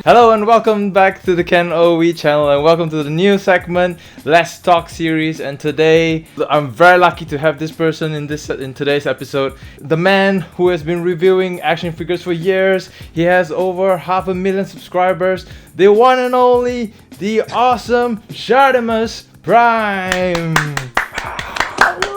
Hello and welcome back to the KenOhwee channel, and welcome to the new segment, Let's Talk series. And today, I'm very lucky to have this person in today's episode. The man who has been reviewing action figures for years. He has over 500,000 subscribers. The one and only, the awesome ShartimusPrime.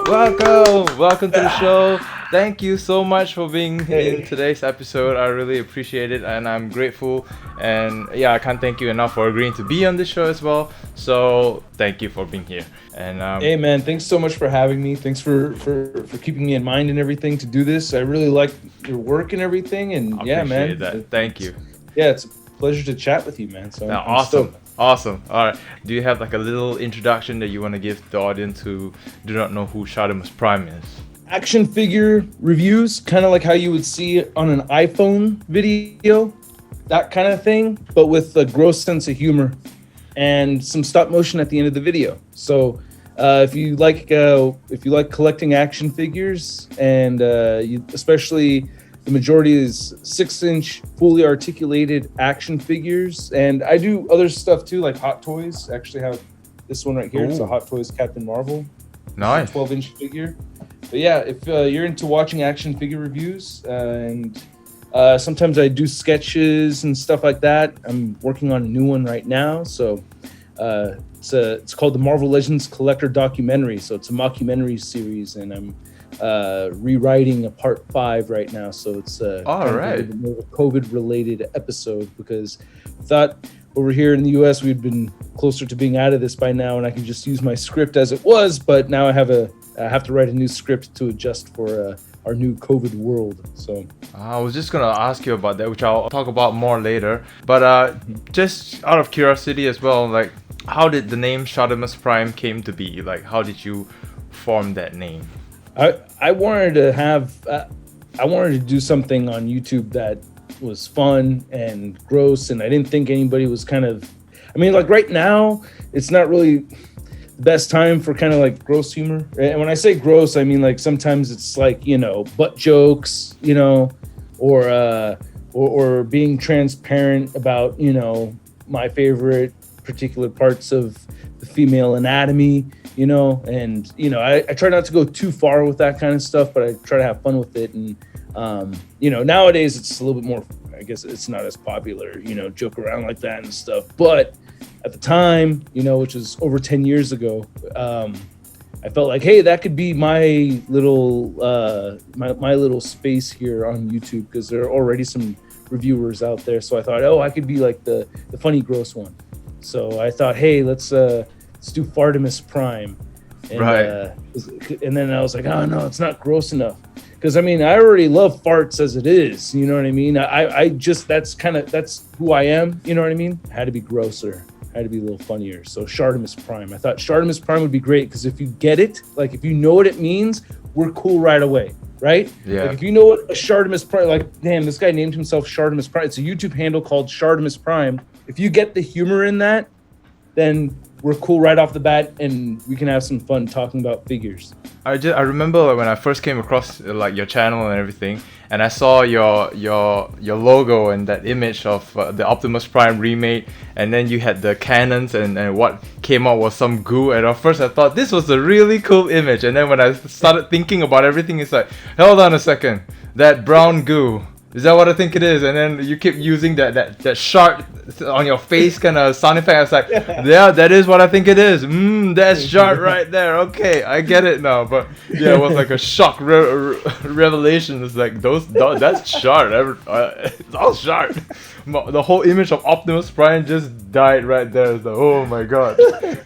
Welcome to the show. Thank you so much for being in today's episode. I really appreciate it, and I'm grateful. And yeah, I can't thank you enough for agreeing to be on this show as well. So thank you for being here. And hey man, thanks so much for having me. Thanks for keeping me in mind and everything to do this. I really like your work and everything. And yeah, man, that. Thank you. Yeah, it's a pleasure to chat with you, man. So awesome. Awesome. All right. Do you have like a little introduction that you want to give the audience who do not know who ShartimusPrime is? Action figure reviews, kind of like how you would see on an iPhone video, that kind of thing, but with a gross sense of humor and some stop motion at the end of the video. So if you like collecting action figures, and especially the majority is 6-inch fully articulated action figures, and I do other stuff too, like Hot Toys. I actually have this one right here. Ooh. It's a Hot Toys Captain Marvel. Nice. 12-inch figure. But yeah, if you're into watching action figure reviews, and sometimes I do sketches and stuff like that. I'm working on a new one right now. So it's called the Marvel Legends Collector Documentary. So it's a mockumentary series, and I'm rewriting a part 5 right now. So it's all right. A COVID-related episode, because I thought over here in the US we'd been closer to being out of this by now, and I can just use my script as it was. But now I have to write a new script to adjust for our new COVID world. So I was just gonna ask you about that, which I'll talk about more later. But just out of curiosity as well, like, how did the name ShartimusPrime came to be? Like, how did you form that name? I wanted to do something on YouTube that was fun and gross, and I didn't think anybody was like right now, it's not really the best time for kind of like gross humor. And when I say gross, I mean like sometimes it's like, butt jokes, or being transparent about, my favorite particular parts of the female anatomy, and I try not to go too far with that kind of stuff, but I try to have fun with it. And nowadays it's a little bit more, I guess it's not as popular, joke around like that and stuff. But at the time, which was over 10 years ago, I felt like, hey, that could be my little my little space here on YouTube, because there are already some reviewers out there. So I thought, I could be like the funny gross one. So I thought, hey, let's do ShartimusPrime. And, right. And then I was like, oh no, it's not gross enough. Because I already love farts as it is. You know what I mean? I just, that's who I am. You know what I mean? It had to be grosser. Had to be a little funnier. So ShartimusPrime. I thought ShartimusPrime would be great, because if you get it, like if you know what it means, we're cool right away, right? Yeah. Like if you know what a ShartimusPrime, like, damn, this guy named himself ShartimusPrime. It's a YouTube handle called ShartimusPrime. If you get the humor in that, then we're cool right off the bat, and we can have some fun talking about figures. I remember when I first came across like your channel and everything, and I saw your logo and that image of the Optimus Prime remake, and then you had the cannons, and what came out was some goo. And at first I thought this was a really cool image, and then when I started thinking about everything, it's like, hold on a second, that brown goo, is that what I think it is? And then you keep using that shark on your face kind of sound effect. I was like, yeah, that is what I think it is. That's shark right there. Okay, I get it now. But yeah, it was like a shock revelation. It's like that's shark. It's all shark. The whole image of Optimus Prime just died right there. It's like, oh my god,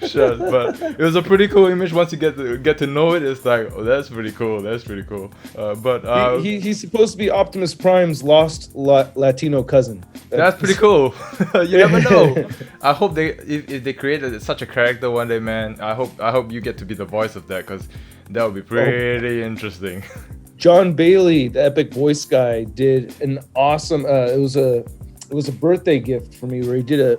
shit. But it was a pretty cool image. Once you get to know it, it's like, oh, that's pretty cool. That's pretty cool. But he's supposed to be Optimus Prime's lost Latino cousin. That's pretty cool. You never know. I hope if they created such a character one day, man. I hope you get to be the voice of that, because that would be pretty interesting. John Bailey, the epic voice guy, did an awesome. It was a it was a birthday gift for me where he did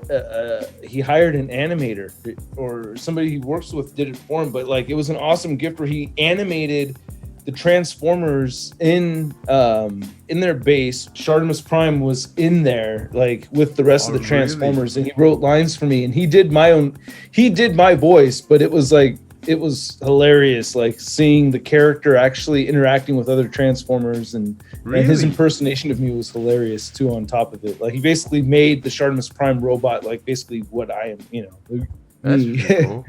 he hired an animator or somebody he works with did it for him, but like it was an awesome gift where he animated the Transformers in their base. ShartimusPrime was in there like with the rest of the Transformers, really? And he wrote lines for me, and he did my voice, but it was hilarious, like seeing the character actually interacting with other Transformers, and his impersonation of me was hilarious too. On top of it, like he basically made the ShartimusPrime robot like basically what I am, you know. That's pretty cool.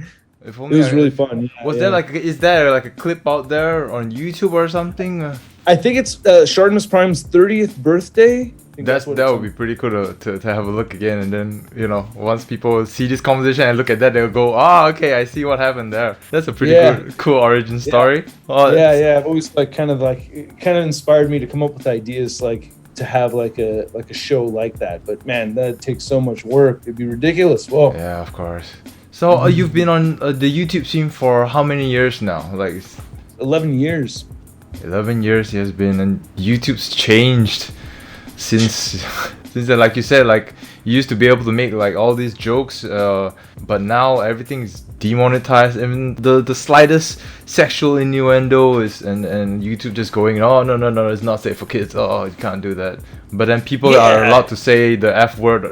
It was really fun. Was there is there like a clip out there on YouTube or something? I think it's ShartimusPrime's 30th birthday. That would be pretty cool to have a look again, and then, you know, once people see this conversation and look at that, they'll go, okay, I see what happened there. That's a pretty cool origin story. I've always it kind of inspired me to come up with ideas like to have like a show like that. But man, that takes so much work. It'd be ridiculous. Whoa. Yeah, of course. So you've been on the YouTube scene for how many years now? Like 11 years. 11 years he has been, and YouTube's changed since then. Like you said, like you used to be able to make like all these jokes, but now everything's demonetized. Even the slightest sexual innuendo is, and YouTube just going, oh no, it's not safe for kids. Oh, you can't do that. But then people are allowed to say the F word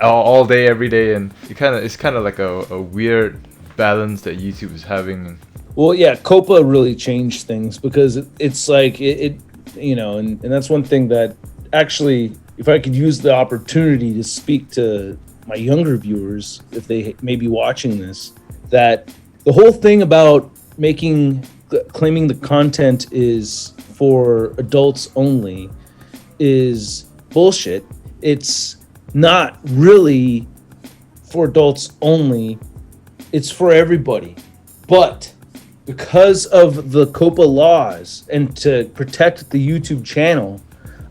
all day, every day, and it's kind of like a weird balance that YouTube is having. Well, yeah, COPA really changed things because it's like it you know, and that's one thing that actually, if I could use the opportunity to speak to my younger viewers, if they may be watching this, that the whole thing about claiming the content is for adults only is bullshit. It's not really for adults only. It's for everybody. But because of the COPA laws and to protect the YouTube channel,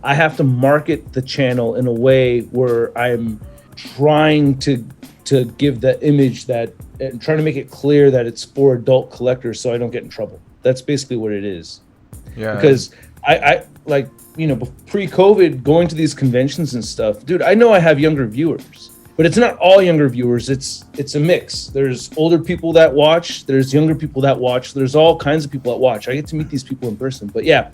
I have to market the channel in a way where I'm trying to give the image that, and trying to make it clear that it's for adult collectors so I don't get in trouble. That's basically what it is. Yeah. Because I like, you know, pre-COVID, going to these conventions and stuff, dude, I know I have younger viewers. But it's not all younger viewers. It's a mix. There's older people that watch. There's younger people that watch. There's all kinds of people that watch. I get to meet these people in person. But yeah,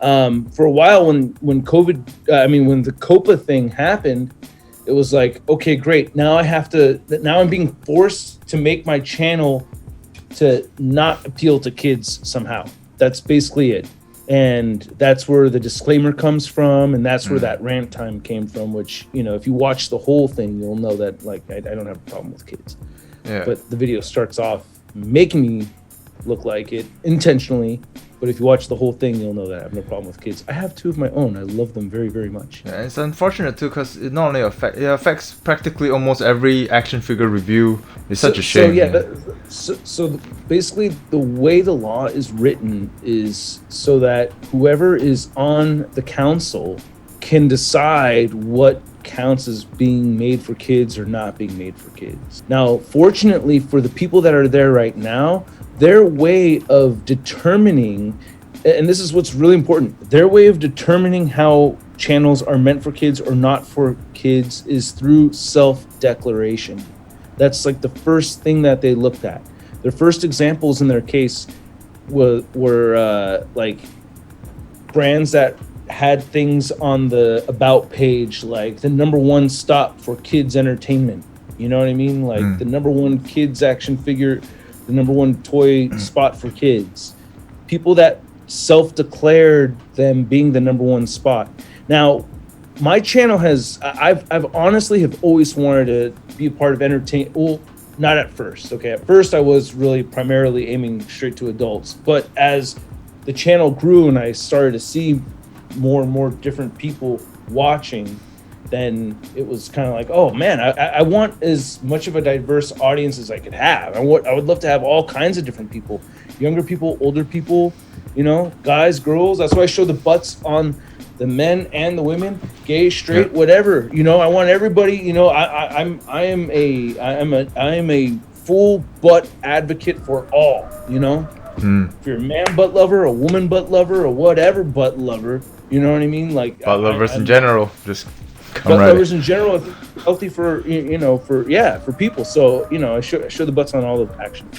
for a while when when the COPA thing happened, it was like, okay, great. Now I'm being forced to make my channel to not appeal to kids somehow. That's basically it. And that's where the disclaimer comes from, and that's where that rant time came from, which, you know, if you watch the whole thing, you'll know that, like, I don't have a problem with kids. Yeah. But the video starts off making me look like it intentionally. But if you watch the whole thing, you'll know that I have no problem with kids. I have 2 of my own. I love them very, very much. Yeah, it's unfortunate too, because it not only affects practically almost every action figure review. It's such a shame. So basically, the way the law is written is so that whoever is on the council can decide what counts as being made for kids or not being made for kids. Now, fortunately for the people that are there right now, their way of determining, and this is what's really important, their way of determining how channels are meant for kids or not for kids is through self-declaration. That's like the first thing that they looked at. Their first examples in their case were like brands that had things on the about page, like the #1 stop for kids entertainment. You know what I mean? Like the #1 kids action figure, the #1 toy spot for kids. People that self-declared them being the #1 spot. Now, my channel I've honestly have always wanted to be a part of entertainment. Well, not at first. Okay, at first I was really primarily aiming straight to adults, but as the channel grew and I started to see more and more different people watching, then it was kind of like, oh man, I want as much of a diverse audience as I could have. I would love to have all kinds of different people, younger people, older people, you know, guys, girls. That's why I show the butts on the men and the women, gay, straight, whatever. You know, I want everybody. You know, I am a full butt advocate for all. You know, if you're a man butt lover, a woman butt lover, or whatever butt lover, you know what I mean? Like butt lovers in general, just butt lovers in general, I think it's healthy for for people. So I show the butts on all the action.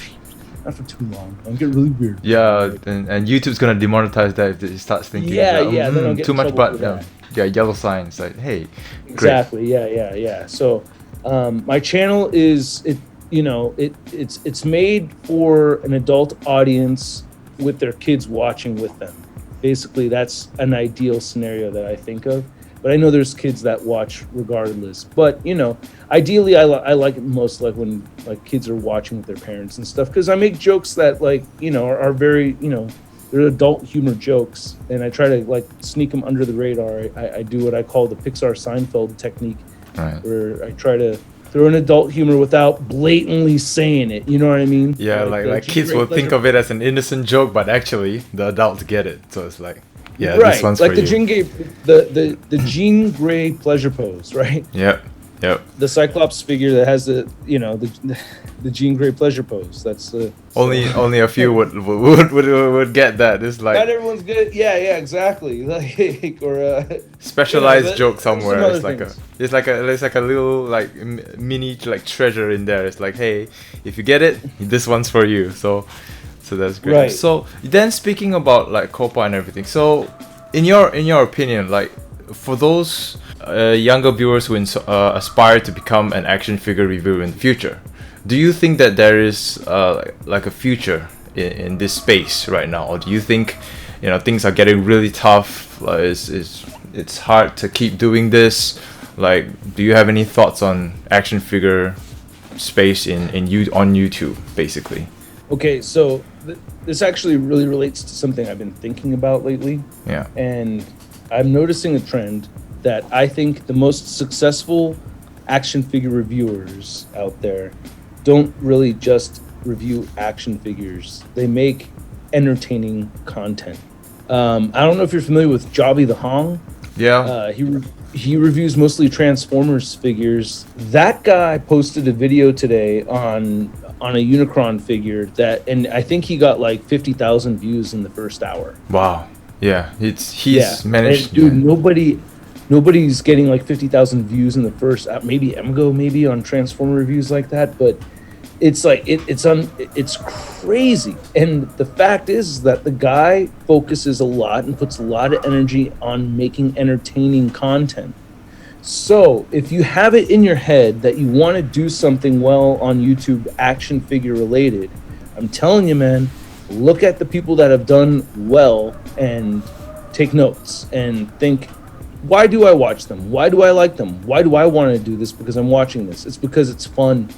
Not for too long. Don't get really weird. Yeah, and YouTube's gonna demonetize that if it starts thinking then I'll get too in much trouble butt. for Yeah, yellow sign. It's like, hey, exactly. Great. Yeah. So my channel is it's made for an adult audience with their kids watching with them. Basically, that's an ideal scenario that I think of. But I know there's kids that watch regardless. But ideally, I like it most like when like kids are watching with their parents and stuff, because I make jokes that are very they're adult humor jokes, and I try to like sneak them under the radar. I do what I call the Pixar Seinfeld technique, right, where I try to throw in adult humor without blatantly saying it. You know what I mean? Yeah, like kids will think of it as an innocent joke, but actually the adults get it. So it's like, yeah, right. This one's like for the you. Jean Grey pleasure pose, right? Yep. The Cyclops figure that has the Jean Grey pleasure pose. That's the only a few would get that. It's like not everyone's good. Yeah, exactly. Like or specialized joke somewhere. It's like a little like mini like treasure in there. It's like, hey, if you get it, this one's for you. So that's great. Right. So then, speaking about like Copa and everything. So in your opinion, like for those younger viewers who aspire to become an action figure reviewer in the future, do you think that there is like a future in this space right now, or do you think things are getting really tough? It's hard to keep doing this? Like, do you have any thoughts on action figure space on YouTube, basically? Okay, so this actually really relates to something I've been thinking about lately. Yeah. And I'm noticing a trend that I think the most successful action figure reviewers out there don't really just review action figures. They make entertaining content. I don't know if you're familiar with Jobby the Hong. Yeah. He reviews mostly Transformers figures. That guy posted a video today on a Unicron figure and I think he got like 50,000 views in the first hour. Wow. Yeah, he's managed. And dude, nobody's getting like 50,000 views in the first. Maybe Emgo, maybe on Transformer reviews like that, but it's like it's crazy. And the fact is that the guy focuses a lot and puts a lot of energy on making entertaining content. So if you have it in your head that you want to do something well on YouTube, action figure related, I'm telling you, man, look at the people that have done well and take notes and think, why do I watch them? Why do I like them? Why do I want to do this? Because I'm watching this. It's because it's fun.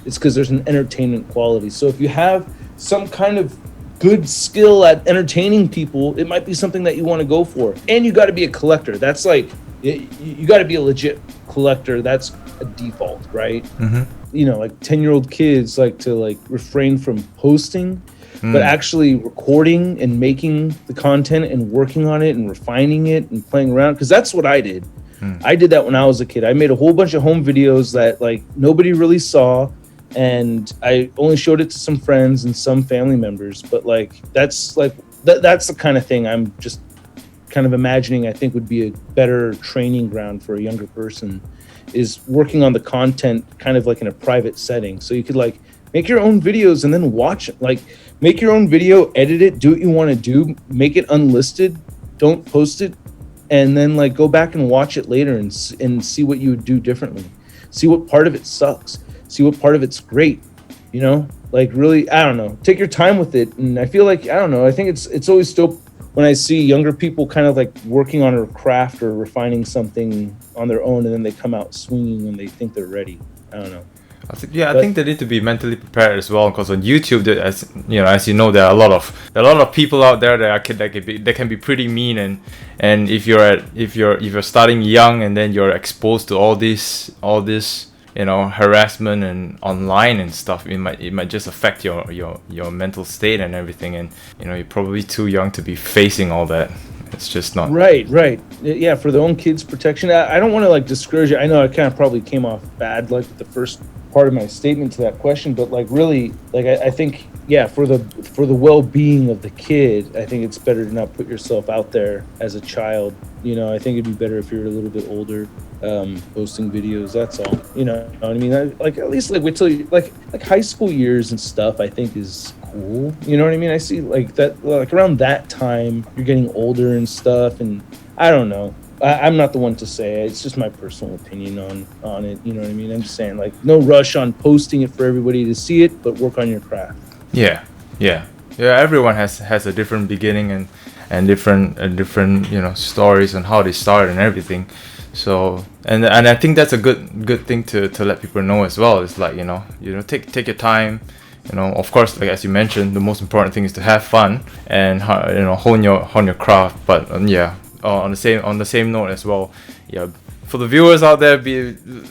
It's because there's an entertainment quality. So if you have some kind of good skill at entertaining people, it might be something that you want to go for. And you got to be a collector. That's like, you got to be a legit collector. That's a default, right? Mm-hmm. Like 10-year-old kids like to like refrain from posting, but actually recording and making the content and working on it and refining it and playing around. Because that's what I did. I did that when I was a kid. I made a whole bunch of home videos that like nobody really saw, and I only showed it to some friends and some family members. But like that's the kind of thing I'm just kind of imagining I think would be a better training ground for a younger person, is working on the content kind of like in a private setting. So you could like make your own videos and then watch it. Like make your own video, edit it, do what you want to do, make it unlisted, don't post it, and then like go back and watch it later and see what you would do differently. See what part of it sucks. See what part of it's great. Like really, I don't know. Take your time with it. And I feel like, I don't know, I think it's always dope when I see younger people kind of like working on a craft or refining something on their own, and then they come out swinging when they think they're ready. I don't know. I think they need to be mentally prepared as well, because on YouTube, as you know, there are a lot of people out there that can be pretty mean, and if you're starting young and then you're exposed to all this harassment and online and stuff, it might just affect your mental state and everything, and you're probably too young to be facing all that. It's just not right. Yeah, for their own kids' protection. I don't want to like discourage you. I know I kind of probably came off bad like the first part of my statement to that question, but like really, like I think, yeah, for the well-being of the kid, I think it's better to not put yourself out there as a child. I think it'd be better if you're a little bit older. posting videos. That's all. You know what I mean? Like at least like wait till you like high school years and stuff. I think is cool. You know what I mean? I see like that like around that time you're getting older and stuff, and I don't know. I'm not the one to say it. It's just my personal opinion on it. You know what I mean? I'm just saying like no rush on posting it for everybody to see it, but work on your craft. Yeah, yeah, yeah. Everyone has a different beginning and different stories on how they started and everything. So and I think that's a good thing to let people know as well. It's like take your time. Of course, like as you mentioned, the most important thing is to have fun and hone your craft. But on the same note as well, yeah. For the viewers out there,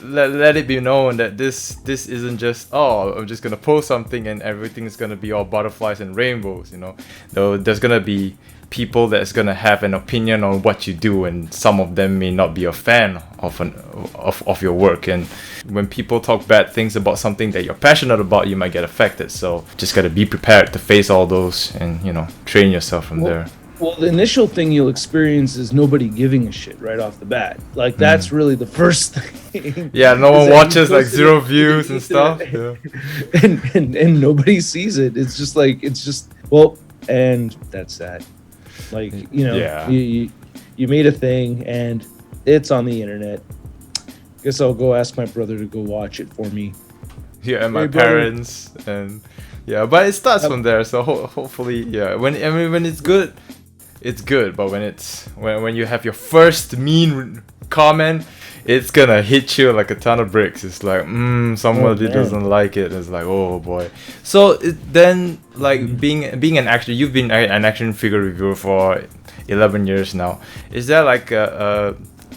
let it be known that this isn't just I'm just gonna post something and everything's gonna be all butterflies and rainbows. Though there's gonna be people that's gonna have an opinion on what you do, and some of them may not be a fan of your work. And when people talk bad things about something that you're passionate about, you might get affected. So just gotta be prepared to face all those and train yourself from there. Well, the initial thing you'll experience is nobody giving a shit right off the bat. Like that's really the first thing. Yeah, no one watches, like 0 views and stuff. Yeah. and nobody sees it. It's just like and that's that. Like you made a thing and it's on the internet. Guess I'll go ask my brother to go watch it for me. Yeah, and my parents and but it starts from there. So hopefully, when it's good, it's good. But when you have your first mean comment, it's gonna hit you like a ton of bricks. It's like somebody doesn't like it. It's like, oh boy. So then like being an actor, you've been an action figure reviewer for 11 years now. Is there like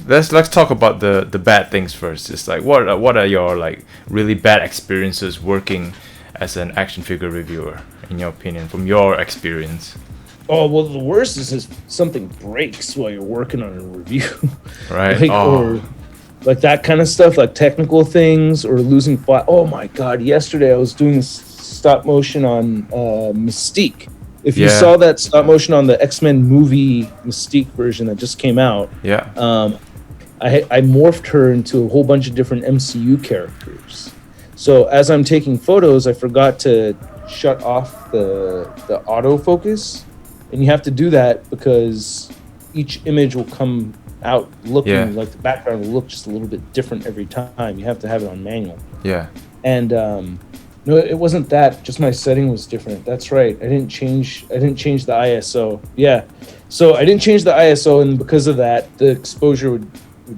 let's talk about the bad things first. It's like what are your like really bad experiences working as an action figure reviewer, in your opinion, from your experience? Oh, well, the worst is if something breaks while you're working on a review. Right. Or like that kind of stuff, like technical things or losing file. Oh my God. Yesterday I was doing stop motion on Mystique. If you saw that stop motion on the X-Men movie Mystique version that just came out. Yeah. I morphed her into a whole bunch of different MCU characters. So as I'm taking photos, I forgot to shut off the autofocus, and you have to do that because each image will come out looking like the background will look just a little bit different every time. You have to have it on manual. Yeah. And no, it wasn't that. Just my setting was different. That's right. I didn't change the ISO. Yeah. So I didn't change the ISO, and because of that, the exposure would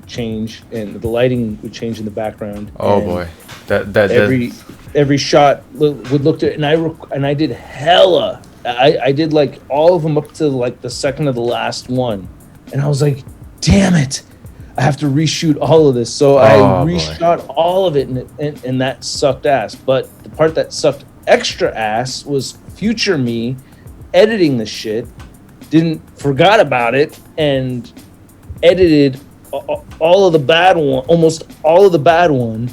change and the lighting would change in the background. Oh boy. That every shot would look at, and I did hella. I did like all of them up to like the second of the last one, and I was like, damn it, I have to reshoot all of this. So I reshot all of it, and that sucked ass. But the part that sucked extra ass was future me editing the shit. Forgot about it and edited all of the bad one, almost all of the bad one.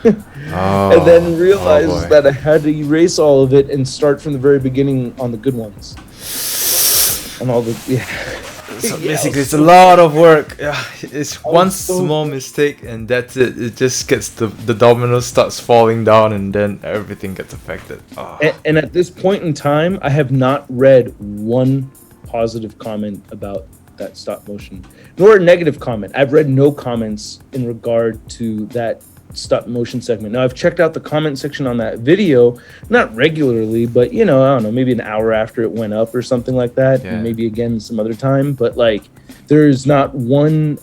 And then realized that I had to erase all of it and start from the very beginning on the good ones. And all the So basically, it's a lot of work. It's one small mistake, and that's it. It just gets the dominoes starts falling down, and then everything gets affected. And at this point in time, I have not read one positive comment about that stop motion, nor a negative comment. I've read no comments in regard to that stop motion segment. Now I've checked out the comment section on that video, not regularly, but I don't know, maybe an hour after it went up or something like that, and maybe again some other time. But like, there's not one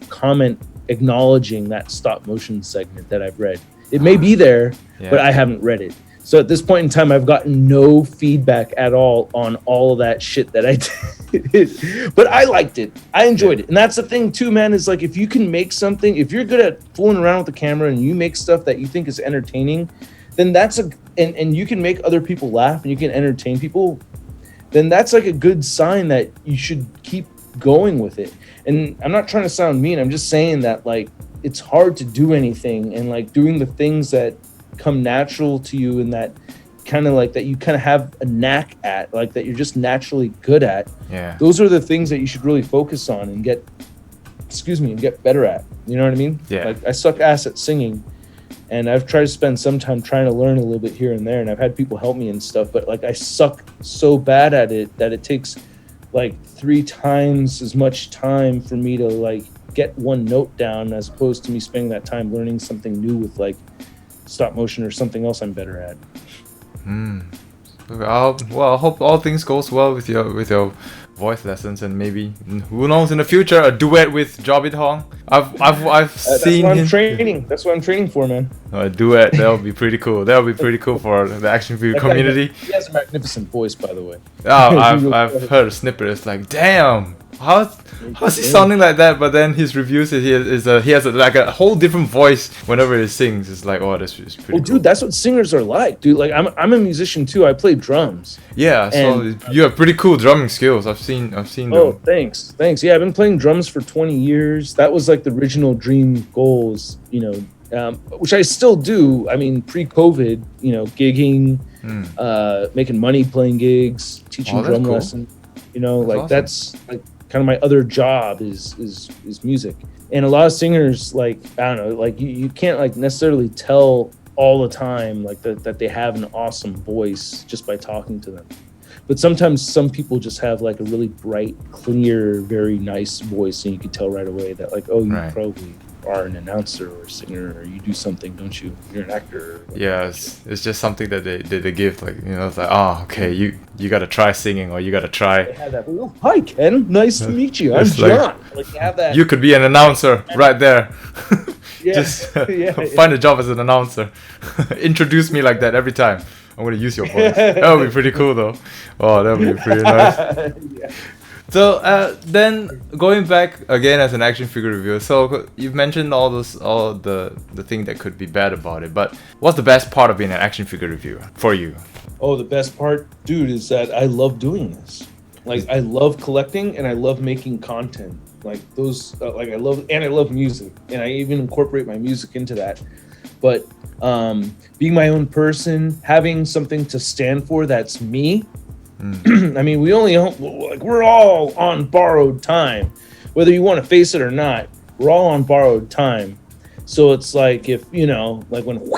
comment acknowledging that stop motion segment that I've read. It may be there, but I haven't read it. So at this point in time, I've gotten no feedback at all on all of that shit that I did. But I liked it. I enjoyed it. And that's the thing too, man, is like if you can make something, if you're good at fooling around with the camera and you make stuff that you think is entertaining, then that's and you can make other people laugh and you can entertain people, then that's like a good sign that you should keep going with it. And I'm not trying to sound mean. I'm just saying that like it's hard to do anything, and like doing the things that come natural to you and that kind of like that you kind of have a knack at, like that you're just naturally good at. Yeah. Those are the things that you should really focus on and get and get better at. You know what I mean? Yeah. Like I suck ass at singing, and I've tried to spend some time trying to learn a little bit here and there, and I've had people help me and stuff, but like I suck so bad at it that it takes like 3 times as much time for me to like get one note down as opposed to me spending that time learning something new with like stop motion or something else I'm better at. Well, I hope all things goes well with your voice lessons, and maybe who knows in the future a duet with Jobbit Hong. I've seen what I'm him training. That's what I'm training for, man. A duet. That would be pretty cool. That would be pretty cool for the action figure community. He has a magnificent voice, by the way. Oh, I've heard a snippet. It's like, damn, how's he sounding like that? But then his reviews he has like a whole different voice whenever he sings. It's like, oh, this is pretty cool. Dude, that's what singers are like, dude. Like I'm a musician too. I play drums. Yeah, so you have pretty cool drumming skills. I've seen them. Oh, thanks. Yeah, I've been playing drums for 20 years. That was like the original dream goals, you know, which I still do. I mean, pre-COVID, you know, gigging, making money playing gigs, teaching drum lessons. You know, that's like awesome. That's like kind of my other job is music. And a lot of singers, like, I don't know, like you can't like necessarily tell all the time like that they have an awesome voice just by talking to them. But sometimes some people just have like a really bright, clear, very nice voice, and you can tell right away that like, oh, you probably are an announcer or a singer, or you do something, don't you? You're an actor. Yeah, it's just something that they give, like, you know, it's like, oh, okay, you gotta try singing, or you gotta try. They have that. Oh, hi Ken, nice to meet you. I'm John. Like you have that. You could be an announcer right there. Just find a job as an announcer. Introduce me like that every time. I'm gonna use your voice. That would be pretty cool, though. Oh, that would be pretty nice. So then going back again as an action figure reviewer, so you've mentioned all the thing that could be bad about it, but what's the best part of being an action figure reviewer for you? Oh, the best part, dude, is that I love doing this. Like I love collecting and I love making content. Like those, like I love music, and I even incorporate my music into that. But being my own person, having something to stand for that's me. I mean, we're all on borrowed time, whether you want to face it or not. We're all on borrowed time. So it's like, if you know, like when it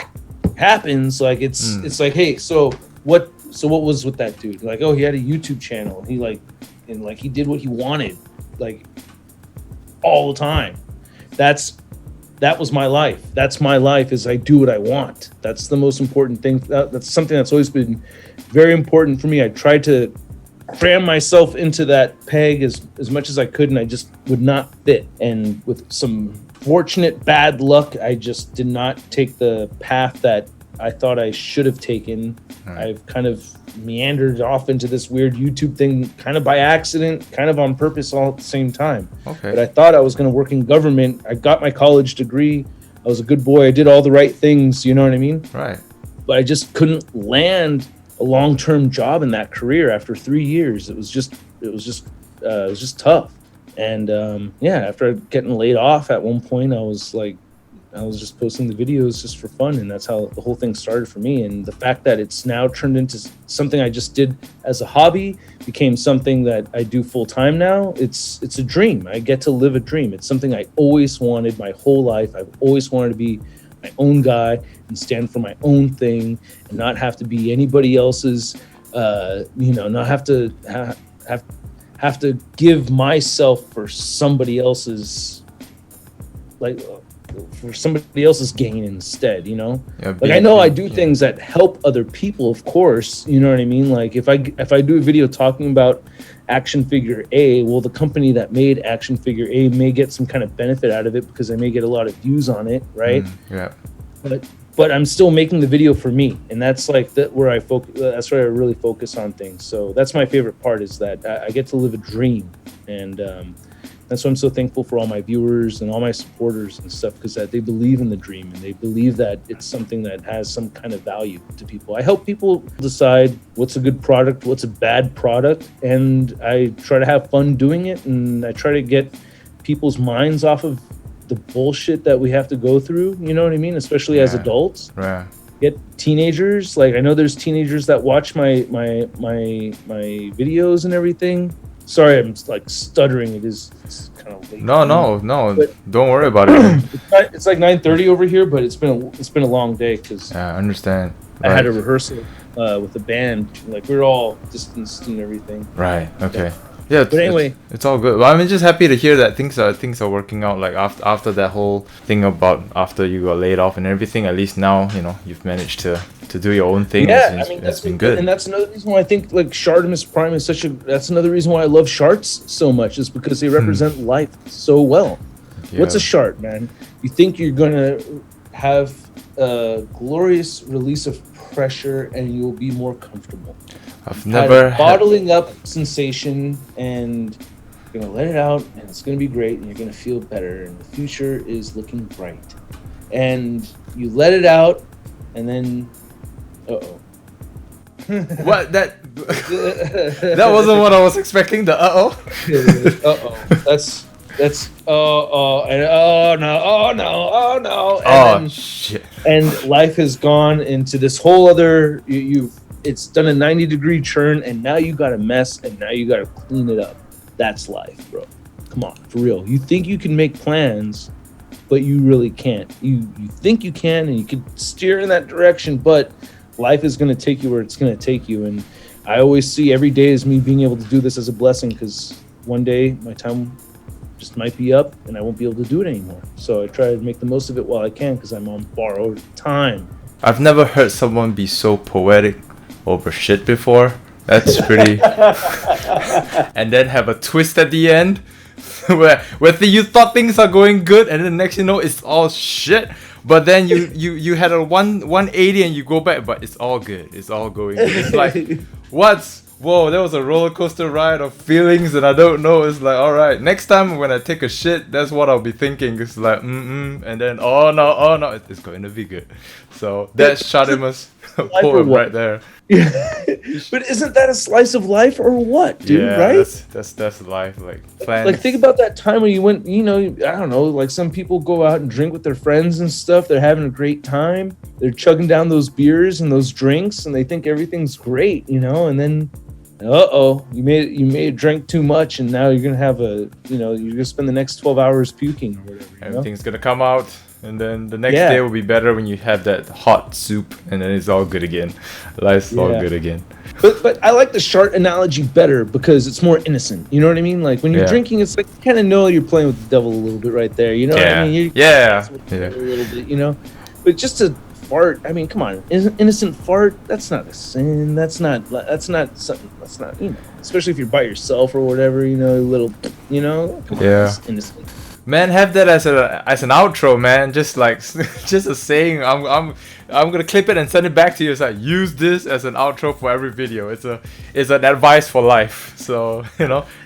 happens, like it's like, hey, so what was with that dude? Like, oh, he had a YouTube channel. He he did what he wanted, like all the time. That was my life. That's my life, is I do what I want. That's the most important thing. That's something that's always been very important for me. I tried to cram myself into that peg as much as I could, and I just would not fit. And with some fortunate bad luck, I just did not take the path that I thought I should have taken. I've kind of meandered off into this weird YouTube thing, kind of by accident, kind of on purpose, all at the same time. Okay. But I thought I was going to work in government. I got my college degree. I was a good boy. I did all the right things. You know what I mean? Right. But I just couldn't land a long-term job in that career after 3 years. It was just tough. And after getting laid off at one point, I was just posting the videos just for fun, and that's how the whole thing started for me. And the fact that it's now turned into something I just did as a hobby, became something that I do full time now. It's a dream. I get to live a dream. It's something I always wanted my whole life. I've always wanted to be my own guy and stand for my own thing, and not have to be anybody else's. Not have to give myself for somebody else's, for somebody else's gain instead, you know? Yeah, I know I do things that help other people, of course, you know what I mean? Like if I do a video talking about action figure A, well, the company that made action figure A may get some kind of benefit out of it because I may get a lot of views on it, right? Yeah. But I'm still making the video for me, and that's like where I focus. That's where I really focus on things. So that's my favorite part, is that I get to live a dream, and that's why I'm so thankful for all my viewers and all my supporters and stuff, because that they believe in the dream, and they believe that it's something that has some kind of value to people. I help people decide what's a good product, what's a bad product, and I try to have fun doing it, and I try to get people's minds off of the bullshit that we have to go through, you know what I mean? Especially as adults. Right. Get teenagers, like I know there's teenagers that watch my videos and everything. Sorry, I'm like stuttering. It's kind of late. No. But- Don't worry about it. It's like 9:30 over here, but it's been a long day because Yeah, I understand. I had a rehearsal with the band. Like we were all distanced and everything. Right. Okay. Yeah. But anyway, it's all good. Well, I'm just happy to hear that things are working out. Like after that whole thing about after you got laid off and everything. At least now you've managed to do your own thing. yeah, It's been good. And that's another reason why I think like ShartimusPrime is that's another reason why I love sharts so much is because they represent life so well. Yeah. What's a shart, man? You think you're gonna have a glorious release of pressure and you'll be more comfortable. I've never had a bottling up sensation, and you're gonna let it out, and it's gonna be great, and you're gonna feel better, and the future is looking bright. And you let it out, and then, What that wasn't what I was expecting. The That's and oh no, and shit. And life has gone into this whole other. It's done a 90-degree turn, and now you got a mess, and now you got to clean it up. That's life, bro. Come on, for real. You think you can make plans, but you really can't. You think you can, and you can steer in that direction, but life is going to take you where it's going to take you. And I always see every day as me being able to do this as a blessing, because one day my time just might be up, and I won't be able to do it anymore. So I try to make the most of it while I can, because I'm on borrowed time. I've never heard someone be so poetic over shit before. That's pretty. And then have a twist at the end where you thought things are going good, and then next it's all shit. But then you had a 180 and you go back, but it's all good. It's all going good. It's like whoa, that was a roller coaster ride of feelings, and I don't know. It's like, all right, next time when I take a shit, that's what I'll be thinking. It's like, and then, oh no, it's going to be good. So that's Shartimus poem right there. But isn't that a slice of life or what, dude? Yeah, right? That's life. Like plans. Like think about that time when you went. I don't know. Like some people go out and drink with their friends and stuff. They're having a great time. They're chugging down those beers and those drinks, and they think everything's great, and then. You may have drank too much, and now you're gonna have you're gonna spend the next 12 hours puking or whatever. Everything's gonna come out, and then the next day will be better when you have that hot soup, and then it's all good again. Life's all good again. But I like the shart analogy better because it's more innocent. You know what I mean? Like when you're drinking, it's like you kind of know you're playing with the devil a little bit right there. You know what I mean? A little bit, But just to fart, I mean, come on, innocent fart. That's not a sin. That's not something. That's not, especially if you're by yourself or whatever. A little, Come on, it's innocent. Man, have that as an outro, man. Just like just a saying. I'm gonna clip it and send it back to you. It's like, use this as an outro for every video. It's an advice for life. So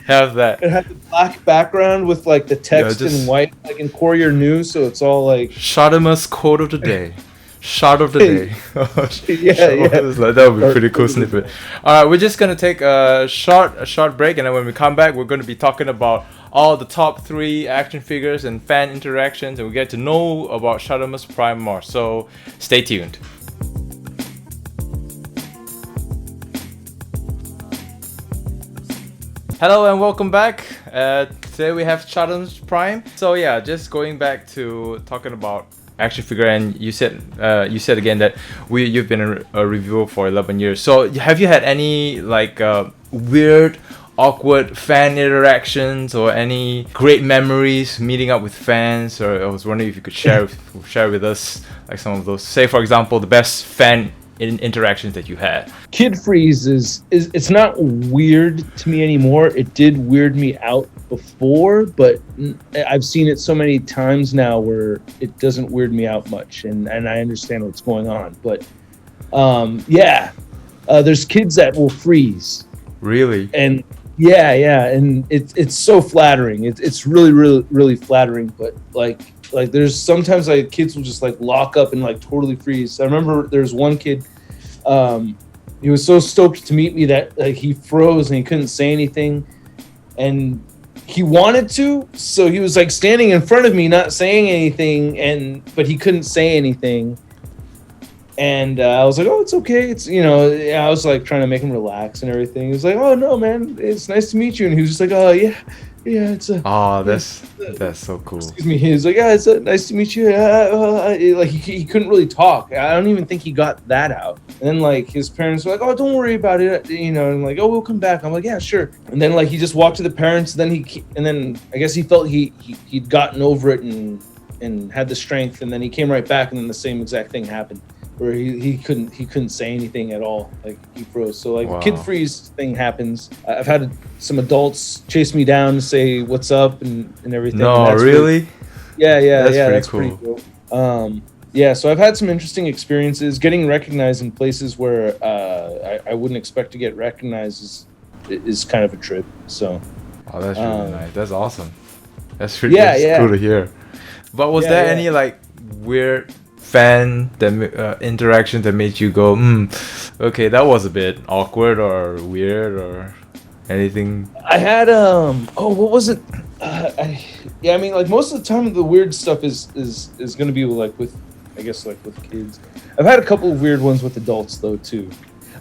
have that. It had the black background with like the text in white, like in Courier News. So it's all like Shartimus quote of the day. Shot of the day. That would be a pretty cool snippet. Alright, we're just gonna take a short break, and then when we come back, we're gonna be talking about all the top 3 action figures and fan interactions, and we get to know about ShartimusPrime more. So stay tuned. Hello and welcome back. Today we have ShartimusPrime. So yeah, just going back to talking about action figure, and you said again that you've been a reviewer for 11 years. So have you had any like weird, awkward fan interactions or any great memories meeting up with fans? Or I was wondering if you could share with us like some of those. Say for example, the best fan interactions that you had. Kid Freeze is it's not weird to me anymore. It did weird me out before, but I've seen it so many times now where it doesn't weird me out much, and I understand what's going on. But there's kids that will freeze. Really? And and it's so flattering. It's really flattering. But like there's sometimes like kids will just like lock up and like totally freeze. I remember there's one kid, he was so stoked to meet me that like he froze and he couldn't say anything, and he wanted to, so he was like standing in front of me not saying anything, but he couldn't say anything. And I was like, oh, it's okay. It's, I was like trying to make him relax and everything. He was like, oh, no, man, it's nice to meet you. And he was just like, oh, yeah, it's Oh, yeah, that's so cool. excuse me. He was like, yeah, it's nice to meet you. Like he couldn't really talk. I don't even think he got that out. And then like his parents were like, oh, don't worry about it. And like, oh, we'll come back. I'm like, yeah, sure. And then like he just walked to the parents. And then I guess he felt he'd gotten over it and had the strength. And then he came right back. And then the same exact thing happened, where he couldn't say anything at all. Like he froze. So like Wow. kid freeze thing happens. I've had some adults chase me down to say what's up and everything. No, That's really? That's pretty pretty cool. Yeah, so I've had some interesting experiences getting recognized in places where I wouldn't expect to get recognized is kind of a trip. So Oh, that's really nice. That's awesome. That's cool to hear. But was there any like weird fan interaction that made you go, okay, that was a bit awkward or weird or anything? I had what was it? I mean, like most of the time the weird stuff is gonna be like with, I guess, like with kids. I've had a couple of weird ones with adults though too.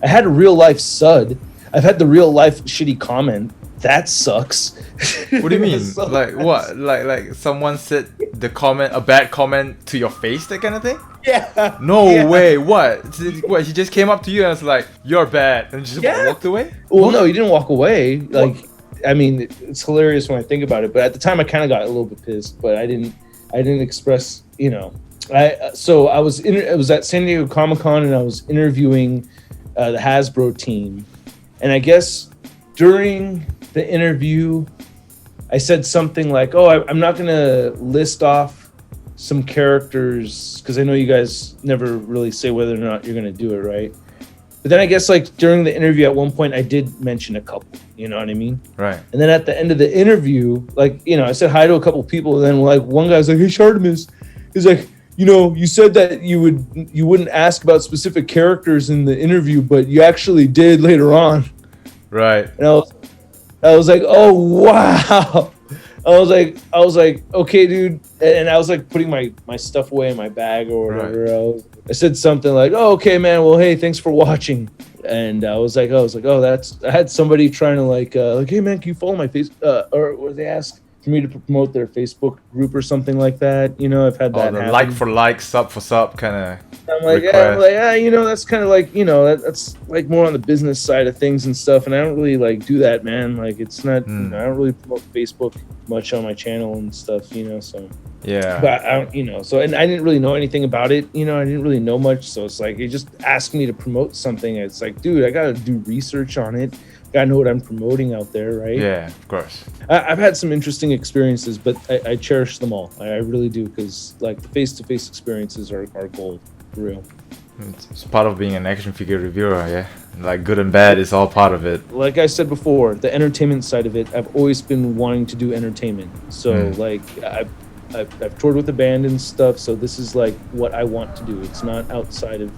I had a real life sud. I've had the real life shitty comment. That sucks. What do you mean? Like what? Like someone said a bad comment to your face, that kind of thing? Yeah. No way. What? What? He just came up to you and was like, "You're bad," and just walked away? Well, no, he didn't walk away. Like, I mean, it's hilarious when I think about it. But at the time, I kind of got a little bit pissed. But I didn't express. I was at San Diego Comic-Con and I was interviewing the Hasbro team, and I guess during the interview, I said something like, "Oh, I'm not gonna list off some characters because I know you guys never really say whether or not you're gonna do it, right?" But then I guess like during the interview at one point, I did mention a couple. You know what I mean? Right. And then at the end of the interview, like I said hi to a couple people, and then like one guy's like, "Hey, Shartimus," he's like, you said that you wouldn't ask about specific characters in the interview, but you actually did later on. Right. And I was like, oh wow. I was like, okay, dude. And I was like putting my stuff away in my bag or whatever. Right. I said something like, oh, okay, man. Well, hey, thanks for watching. And I was like, oh, I had somebody trying to like, hey man, can you follow my face? Or what they ask for me to promote their Facebook group or something like that. I've had that happen. Like for like, sub for sub kind of. I'm like, that's kind of like, that's like more on the business side of things and stuff. And I don't really like do that, man. Like it's not, I don't really promote Facebook much on my channel and stuff, so. Yeah. But I don't, so, and I didn't really know anything about it. I didn't really know much. So it's like, you just asked me to promote something. It's like, dude, I got to do research on it. Got to know what I'm promoting out there, right? Yeah, of course. I've had some interesting experiences, but I cherish them all. I really do, because like the face-to-face experiences are gold, for real. It's part of being an action figure reviewer, yeah. Like good and bad is all part of it. Like I said before, the entertainment side of it, I've always been wanting to do entertainment. So like I've toured with the band and stuff. So this is like what I want to do. It's not outside of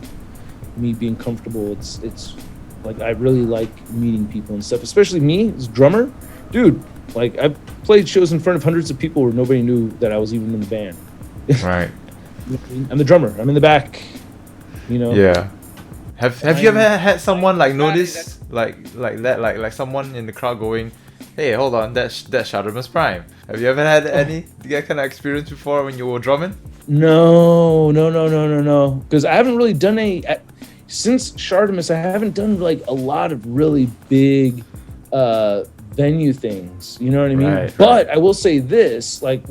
me being comfortable. It's like I really like meeting people and stuff, especially me as drummer, dude. Like I've played shows in front of hundreds of people where nobody knew that I was even in the band. Right. I'm the drummer. I'm in the back. Yeah. Have you ever had someone like notice like that, like someone in the crowd going, "Hey, hold on, that's ShartimusPrime." Have you ever had that kind of experience before when you were drumming? No. Because I haven't really done any since Shartimus. I haven't done like a lot of really big venue things. You know what I mean? Right, but I will say this, like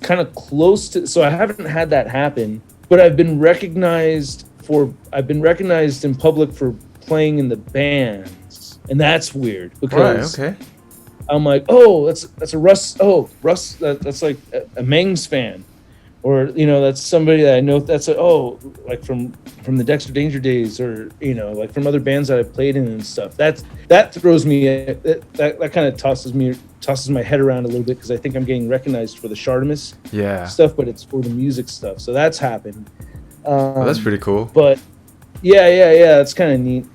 kind of close to. So I haven't had that happen, but I've been recognized in public for playing in the bands, and that's weird because I'm like, oh, that's a Russ. Oh, Russ, that's like a Mengs fan, or that's somebody that I know. That's like from the Dexter Danger days, or like from other bands that I've played in and stuff. That throws me. That kind of tosses my head around a little bit because I think I'm getting recognized for the Shartimus stuff, but it's for the music stuff. So that's happened. That's pretty cool. But yeah, it's kind of neat.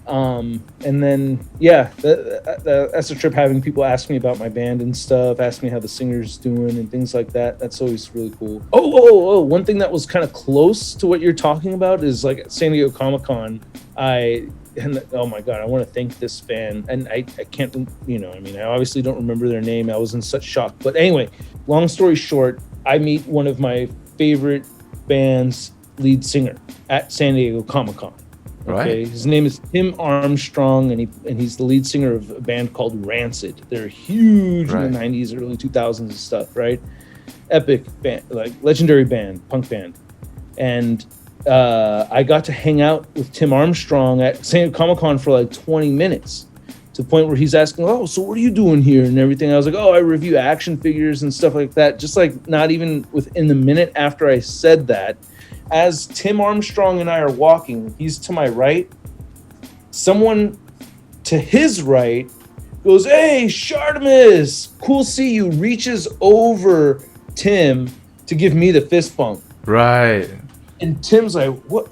And then, yeah, that's a trip, having people ask me about my band and stuff, ask me how the singer's doing and things like that. That's always really cool. One thing that was kind of close to what you're talking about is like at San Diego Comic-Con, oh my God, I want to thank this fan. And I can't, I obviously don't remember their name. I was in such shock. But anyway, long story short, I meet one of my favorite band's lead singer at San Diego Comic-Con. Okay, Right. his name is Tim Armstrong, and he's the lead singer of a band called Rancid. They're huge in the 90s, early 2000s and stuff, right? Epic band, like legendary band, punk band. And I got to hang out with Tim Armstrong at San Diego Comic-Con for like 20 minutes, to the point where he's asking, "Oh, so what are you doing here?" and everything. I was like, "Oh, I review action figures and stuff like that." Just like not even within the minute after I said that, as Tim Armstrong and I are walking, he's to my right. Someone to his right goes, "Hey, Shartimus, cool to see you," reaches over Tim to give me the fist bump. Right. And Tim's like, what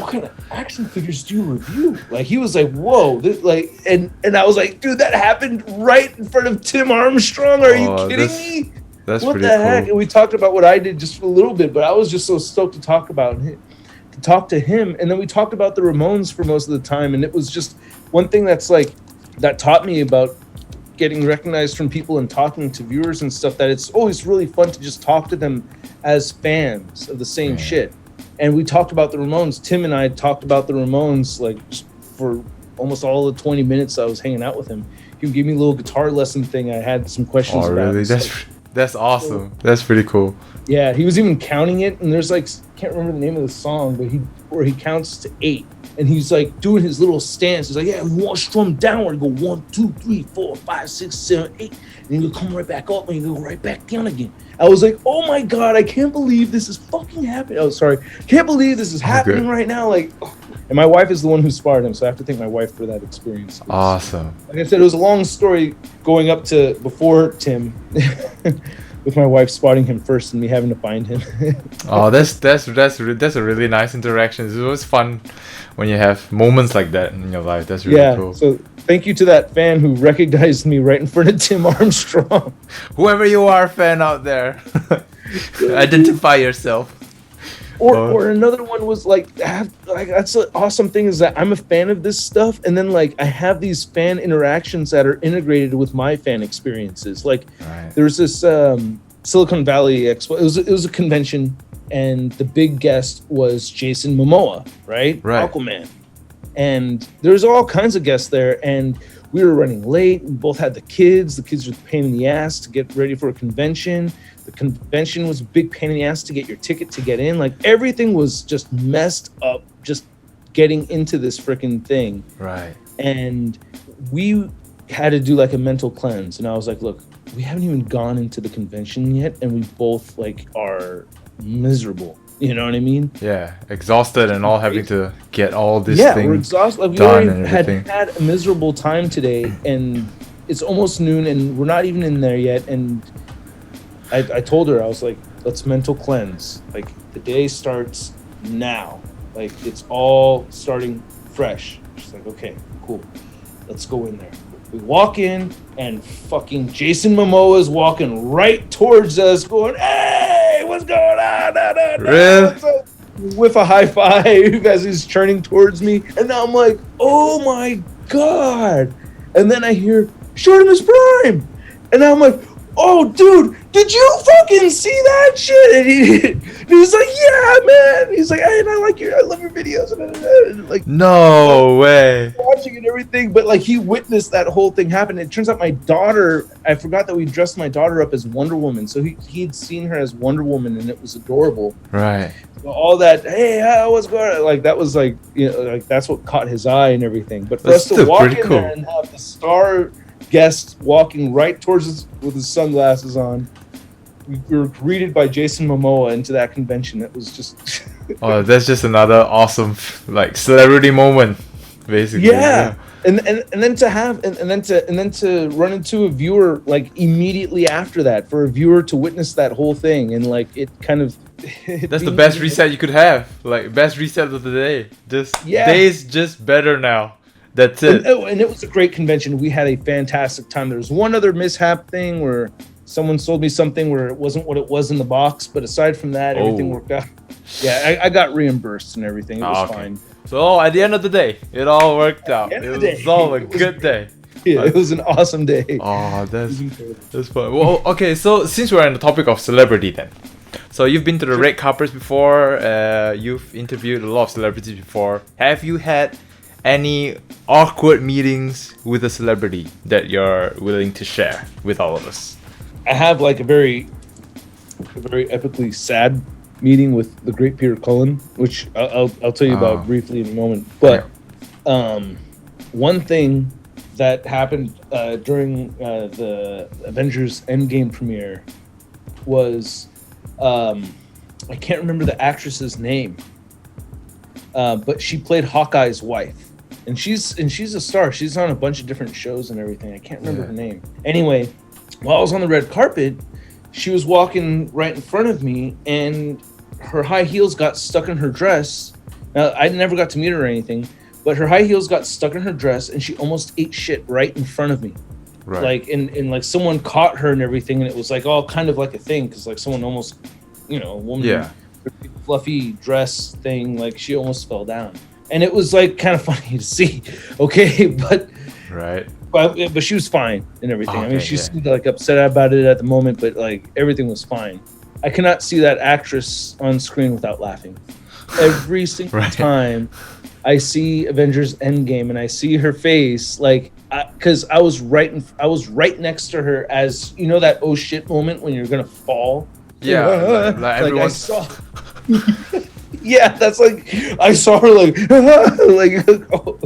kind of action figures do you review? Like, he was like, whoa, and I was like, dude, that happened right in front of Tim Armstrong. Are you kidding me? That's what pretty the cool. heck? And we talked about what I did just for a little bit, but I was just so stoked to talk to him. And then we talked about the Ramones for most of the time. And it was just one thing that taught me about getting recognized from people and talking to viewers and stuff, that it's always really fun to just talk to them as fans of the same shit. And we talked about the Ramones. Tim and I talked about the Ramones like just for almost all the 20 minutes I was hanging out with him. He gave me a little guitar lesson thing. I had some questions about. Oh, really? That's awesome. That's pretty cool. Yeah, he was even counting it, and there's like, can't remember the name of the song, but he counts to 8, and he's like doing his little stance. He's like, "Yeah, we want to strum downward, go 1, 2, 3, 4, 5, 6, 7, 8, and then you come right back up, and you go right back down again." I was like, "Oh my God, I can't believe this is fucking happening." Oh, sorry, can't believe this is happening right now. Like, and my wife is the one who sparred him, so I have to thank my wife for that experience. Awesome. Like I said, it was a long story going up to before Tim. With my wife spotting him first and me having to find him. Oh, that's a really nice interaction. It's always fun when you have moments like that in your life. That's really cool. So thank you to that fan who recognized me right in front of Tim Armstrong. Whoever you are, fan out there, identify yourself. Or another one was like that's the awesome thing, is that I'm a fan of this stuff, and then like I have these fan interactions that are integrated with my fan experiences. Like there's this Silicon Valley Expo. It was a convention, and the big guest was Jason Momoa, right? Aquaman. And there's all kinds of guests there, and we were running late. We both had the kids. The kids were a pain in the ass to get ready for a convention. The convention was a big pain in the ass to get your ticket to get in. Like, everything was just messed up, just getting into this freaking thing. Right. And we had to do like a mental cleanse. And I was like, look, we haven't even gone into the convention yet, and we both like are miserable. You know what I mean? Yeah, exhausted and all, having to get all this thing we're exhausted. Like, we done already and had everything. a miserable time today, and it's almost noon, and we're not even in there yet. And I told her, I was like, let's mental cleanse. Like, the day starts now. Like, it's all starting fresh. She's like, okay, cool. Let's go in there. We walk in, and fucking Jason Momoa is walking right towards us, going, "Hey, what's going on?" Really? With a high five as he's turning towards me. And now I'm like, oh my God. And then I hear, "ShartimusPrime." And now I'm like, oh, dude, did you fucking see that shit? And he's like, yeah, man. He's like, hey, I love your videos. And like, no way. Watching and everything, but like, he witnessed that whole thing happen. It turns out my daughter, I forgot that we dressed my daughter up as Wonder Woman. So he'd seen her as Wonder Woman, and it was adorable. Right. So all that, hey, what's going on? Like, that was like, like, that's what caught his eye and everything. But for That's us to walk pretty in cool. there and have the star guest walking right towards us with his sunglasses on, we were greeted by Jason Momoa into that convention. It was just Oh, that's just another awesome like celebrity moment, basically. yeah. And then to have and then to run into a viewer like immediately after that, for a viewer to witness that whole thing, and like it kind of That's the best reset you could have. Like, best reset of the day. Just days just better now. That's it. And it was a great convention. We had a fantastic time. There was one other mishap thing where someone sold me something where it wasn't what it was in the box, but aside from that, everything worked out. Yeah, I got reimbursed and everything. It was fine. So at the end of the day, it all worked out. It was all a good day. Yeah, it was an awesome day. Oh, that's fun. Well, okay, so since we're on the topic of celebrity then. So you've been to the red carpets before, you've interviewed a lot of celebrities before. Have you had any awkward meetings with a celebrity that you're willing to share with all of us? I have like a very epically sad meeting with the great Peter Cullen, which I'll tell you about briefly in a moment. But one thing that happened during the Avengers Endgame premiere was I can't remember the actress's name, but she played Hawkeye's wife, and she's a star. She's on a bunch of different shows and everything. I can't remember her name. Anyway, while I was on the red carpet, she was walking right in front of me, and her high heels got stuck in her dress. Now, I never got to meet her or anything, but her high heels got stuck in her dress, and she almost ate shit right in front of me. Right. Like, and like someone caught her and everything, and it was like all kind of like a thing, because like someone almost, a woman, fluffy dress thing, like she almost fell down, and it was like kind of funny to see. Okay, but she was fine and everything. I mean, she seemed like upset about it at the moment, but like everything was fine. I cannot see that actress on screen without laughing. Every single time I see Avengers Endgame and I see her face, like, because I was right next to her, as you know, that oh shit moment when you're gonna fall. Yeah, like I saw. Yeah, that's like I saw her like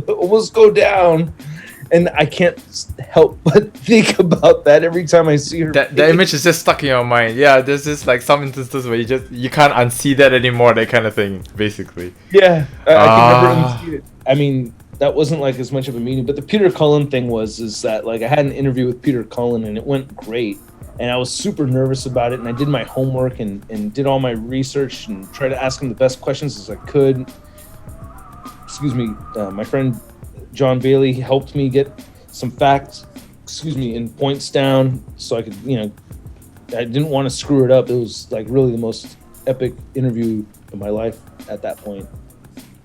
almost go down, and I can't help but think about that every time I see her. That image is just stuck in your mind. Yeah, there's just like some instances where you can't unsee that anymore. That kind of thing, basically. Yeah, I can never unsee it. I mean, that wasn't like as much of a meeting, but the Peter Cullen thing is that like I had an interview with Peter Cullen and it went great, and I was super nervous about it, and I did my homework and did all my research and tried to ask him the best questions as I could. Excuse me, my friend John Bailey helped me get some facts, and points down so I could, I didn't want to screw it up. It was like really the most epic interview of my life at that point.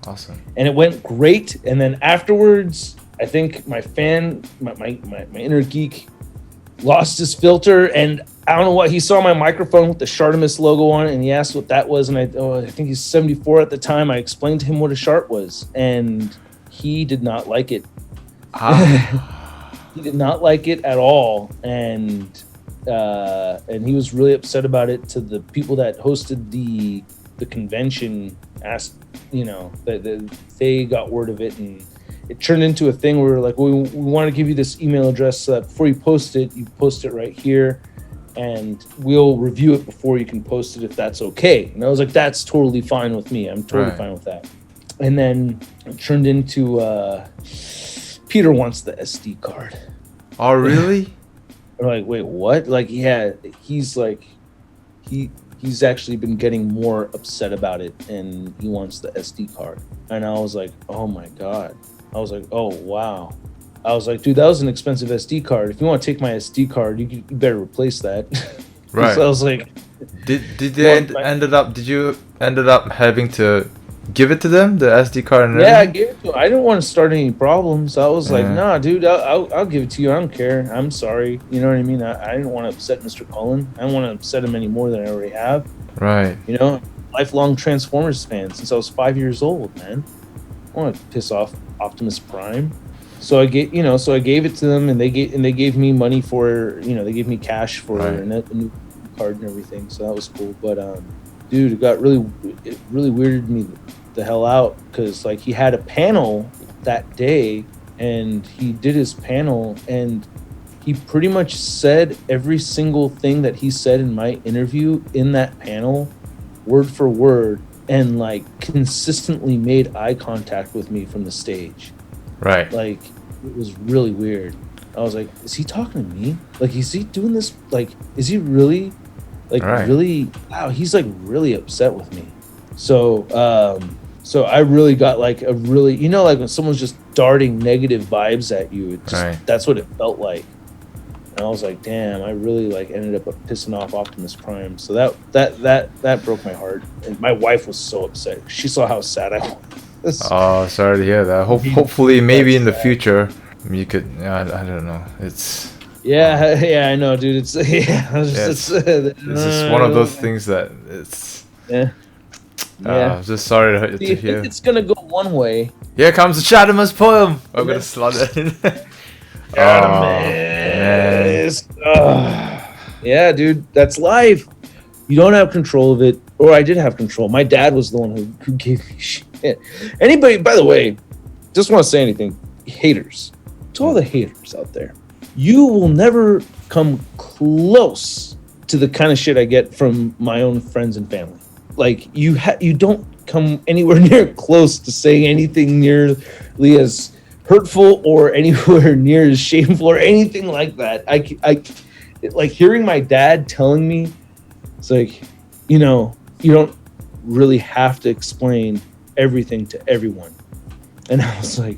Awesome. And it went great. And then afterwards, I think my inner geek lost his filter, and I don't know what, he saw my microphone with the Shartimus logo on it, and he asked what that was, and I think he's 74 at the time. I explained to him what a Shart was, and he did not like it. He did not like it at all, and he was really upset about it. To the people that hosted the convention, asked, that they got word of it, and it turned into a thing where we were like, we want to give you this email address so that before you post it right here, and we'll review it before you can post it if that's okay. And I was like, that's totally fine with me. I'm totally fine with that. And then it turned into Peter wants the SD card. Oh, really? We're like, wait, what? Like, yeah, he's actually been getting more upset about it, and he wants the SD card. And I was like, oh my God. I was like, oh wow. I was like, dude, that was an expensive SD card. If you want to take my SD card, you better replace that. Right. So I was like, did you ended up having to give it to them, the SD card? And I gave it to them. I didn't want to start any problems. I was like, nah, dude, I'll give it to you. I don't care. I'm sorry. You know what I mean? I didn't want to upset Mr. Cullen. I don't want to upset him any more than I already have. Right. Lifelong Transformers fan since I was 5 years old, man. I want to piss off Optimus Prime. So I gave it to them, and they gave me money for, they gave me cash for a new card and everything. So that was cool. But dude, it really weirded me the hell out, because like he had a panel that day, and he did his panel, and he pretty much said every single thing that he said in my interview in that panel, word for word, and like consistently made eye contact with me from the stage. Right. Like, it was really weird. I was like, is he talking to me? Like, is he doing this? Like, is he really, really, wow, he's like really upset with me. So I really got like a really, like when someone's just darting negative vibes at you. It just, Right. That's what it felt like. And I was like, damn, I really like ended up pissing off Optimus Prime. So that broke my heart. And my wife was so upset. She saw how sad I was. Oh, sorry to hear that. Hopefully, maybe in the future, you could. I don't know. It's yeah, I know, dude. It's it's just one of those things that it's. Yeah. I'm just sorry to Do you hear. think it's gonna go one way? Here comes the Shadimus poem. I'm gonna slot it in. Artemis. Yeah, dude, that's life. You don't have control of it, or I did have control. My dad was the one who gave me shit. Anybody, by the way, just want to say anything. Haters, to all the haters out there, you will never come close to the kind of shit I get from my own friends and family. Like you don't come anywhere near close to saying anything nearly as hurtful or anywhere near as shameful or anything like that. I like hearing my dad telling me, it's like, you don't really have to explain everything to everyone. And I was like